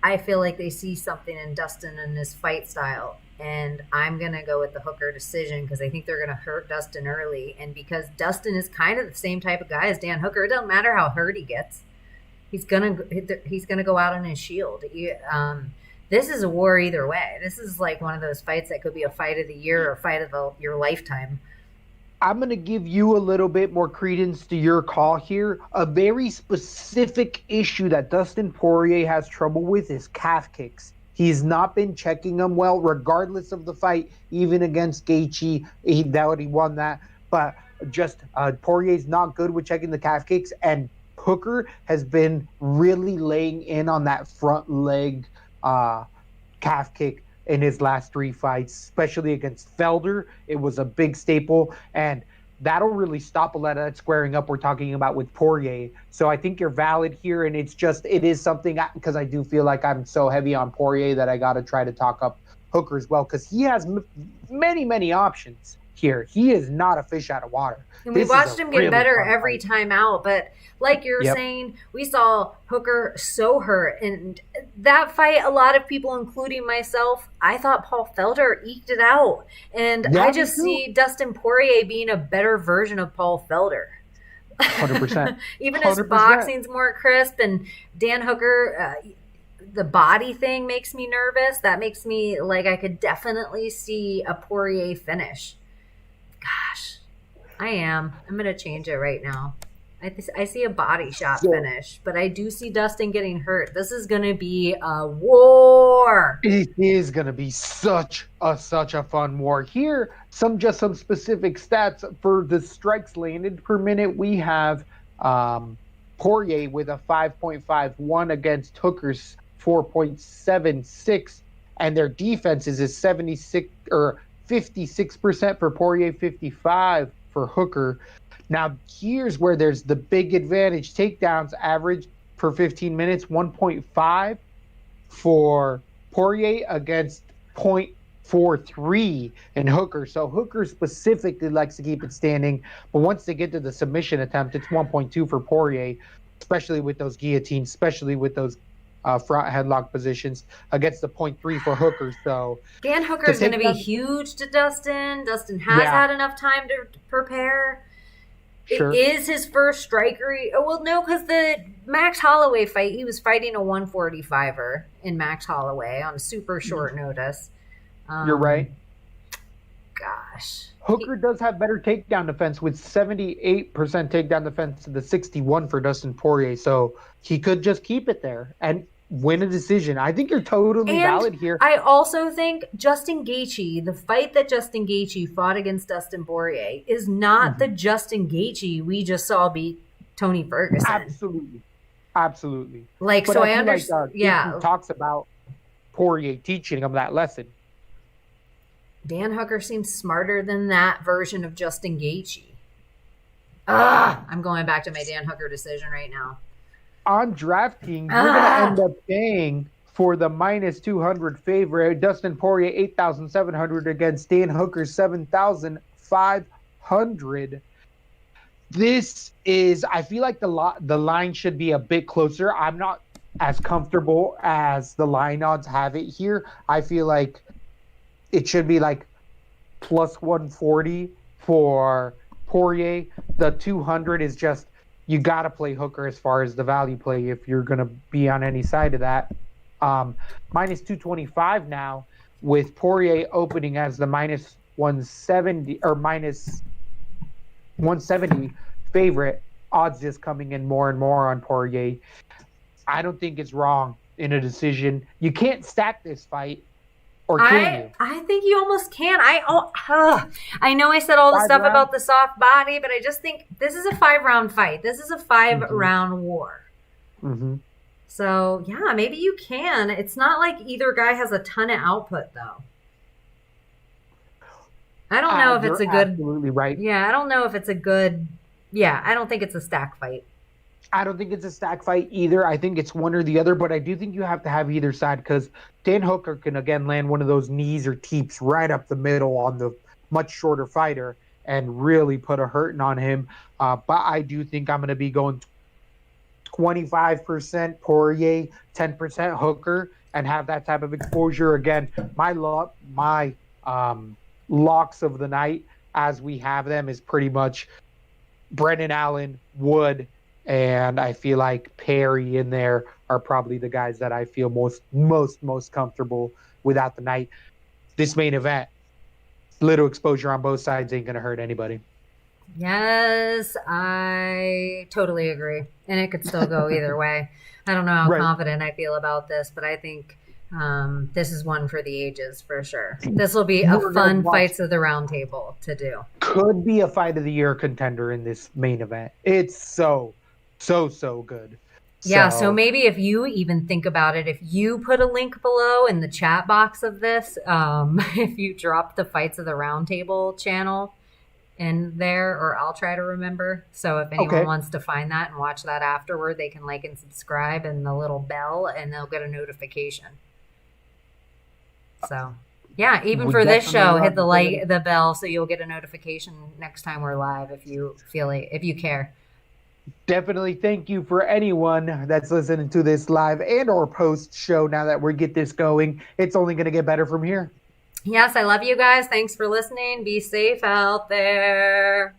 Speaker 2: I feel like they see something in Dustin and his fight style. And I'm going to go with the Hooker decision because I think they're going to hurt Dustin early. And because Dustin is kind of the same type of guy as Dan Hooker, it doesn't matter how hurt he gets. He's going to go out on his shield. This is a war either way. This is like one of those fights that could be a fight of the year or fight of your lifetime.
Speaker 1: I'm going to give you a little bit more credence to your call here. A very specific issue that Dustin Poirier has trouble with is calf kicks. He's not been checking them well, regardless of the fight, even against Gaethje. He won that. But just Poirier's not good with checking the calf kicks, and Hooker has been really laying in on that front leg calf kick in his last 3 fights, especially against Felder. It was a big staple, and that'll really stop a lot of that squaring up we're talking about with Poirier. So I think you're valid here, and it is something, because I do feel like I'm so heavy on Poirier that I got to try to talk up Hooker as well, because he has many, many options here. He is not a fish out of water.
Speaker 2: And we watched him get better every time out, but like you're saying, we saw Hooker so hurt. And that fight, a lot of people, including myself, I thought Paul Felder eked it out. And I just see Dustin Poirier being a better version of Paul Felder.
Speaker 1: 100%.
Speaker 2: Even his boxing's more crisp, and Dan Hooker, the body thing makes me nervous. That makes me like I could definitely see a Poirier finish. Gosh, I'm going to change it right now. I see a body shot finish, but I do see Dustin getting hurt. This is going to be a war.
Speaker 1: It is going to be such a fun war. Here, some specific stats for the strikes landed per minute. We have Poirier with a 5.51 against Hooker's 4.76, and their defenses is 76 or 56% for Poirier, 55 for Hooker. Now, here's where there's the big advantage. Takedowns average per 15 minutes, 1.5 for Poirier against 4-3 in Hooker. So Hooker specifically likes to keep it standing. But once they get to the submission attempt, it's 1.2 for Poirier, especially with those guillotines, especially with those front headlock positions against the 0.3 for Hooker. So
Speaker 2: Dan Hooker
Speaker 1: to
Speaker 2: is going to
Speaker 1: take
Speaker 2: be
Speaker 1: down,
Speaker 2: huge to Dustin. Dustin has
Speaker 1: yeah,
Speaker 2: had enough time to prepare. It
Speaker 1: sure.
Speaker 2: is his first striker. Oh, well, no, because the Max Holloway fight, he was fighting a 145er in Max Holloway on super short notice.
Speaker 1: You're right.
Speaker 2: Gosh.
Speaker 1: Hooker does have better takedown defense with 78% takedown defense to the 61 for Dustin Poirier. So he could just keep it there and win a decision. I think you're totally valid here.
Speaker 2: I also think Justin Gaethje, the fight that Justin Gaethje fought against Dustin Poirier, is not the Justin Gaethje we just saw beat Tony Ferguson.
Speaker 1: Absolutely.
Speaker 2: Like,
Speaker 1: but
Speaker 2: so I understand. Yeah.
Speaker 1: He talks about Poirier teaching him that lesson.
Speaker 2: Dan Hooker seems smarter than that version of Justin Gaethje. I'm going back to my Dan Hooker decision right now.
Speaker 1: On DraftKings, you're going to end up paying for the minus 200 favorite, Dustin Poirier 8,700 against Dan Hooker 7,500. This is, I feel like the line should be a bit closer. I'm not as comfortable as the line odds have it here. I feel like it should be like plus 140 for Poirier. The 200 is just, you got to play Hooker as far as the value play if you're going to be on any side of that. Minus 225 now with Poirier opening as the minus 170 or minus 170 favorite. Odds just coming in more and more on Poirier. I don't think it's wrong in a decision. You can't stack this fight. Or can you?
Speaker 2: I think you almost can. I know I said all the stuff about the soft body, but I just think this is a 5-round fight. This is a 5-round war.
Speaker 1: Mm-hmm.
Speaker 2: So, yeah, maybe you can. It's not like either guy has a ton of output, though. I don't know if it's a good...
Speaker 1: Absolutely right.
Speaker 2: Yeah, I don't know if it's a good... Yeah, I don't think it's a stack fight.
Speaker 1: I don't think it's a stack fight either. I think it's one or the other, but I do think you have to have either side because Dan Hooker can, again, land one of those knees or teeps right up the middle on the much shorter fighter and really put a hurting on him. But I do think I'm going to be going 25% Poirier, 10% Hooker, and have that type of exposure. Again, my locks of the night as we have them is pretty much Brendan Allen, Wood, and I feel like Perry in there are probably the guys that I feel most comfortable without the night. This main event, little exposure on both sides ain't gonna hurt anybody.
Speaker 2: Yes, I totally agree. And it could still go either way. I don't know how confident I feel about this, but I think this is one for the ages for sure. This will be a fun fights of the round table to do.
Speaker 1: Could be a fight of the year contender in this main event. It's so good.
Speaker 2: Yeah, so maybe if you even think about it, if you put a link below in the chat box of this, if you drop the Fights of the Roundtable channel in there, or I'll try to remember. So if anyone wants to find that and watch that afterward, they can like and subscribe and the little bell, and they'll get a notification. So yeah, even for this show, hit the bell so you'll get a notification next time we're live if you care.
Speaker 1: Definitely thank you for anyone that's listening to this live and or post show. Now that we get this going, it's only going to get better from here.
Speaker 2: Yes, I love you guys. Thanks for listening. Be safe out there.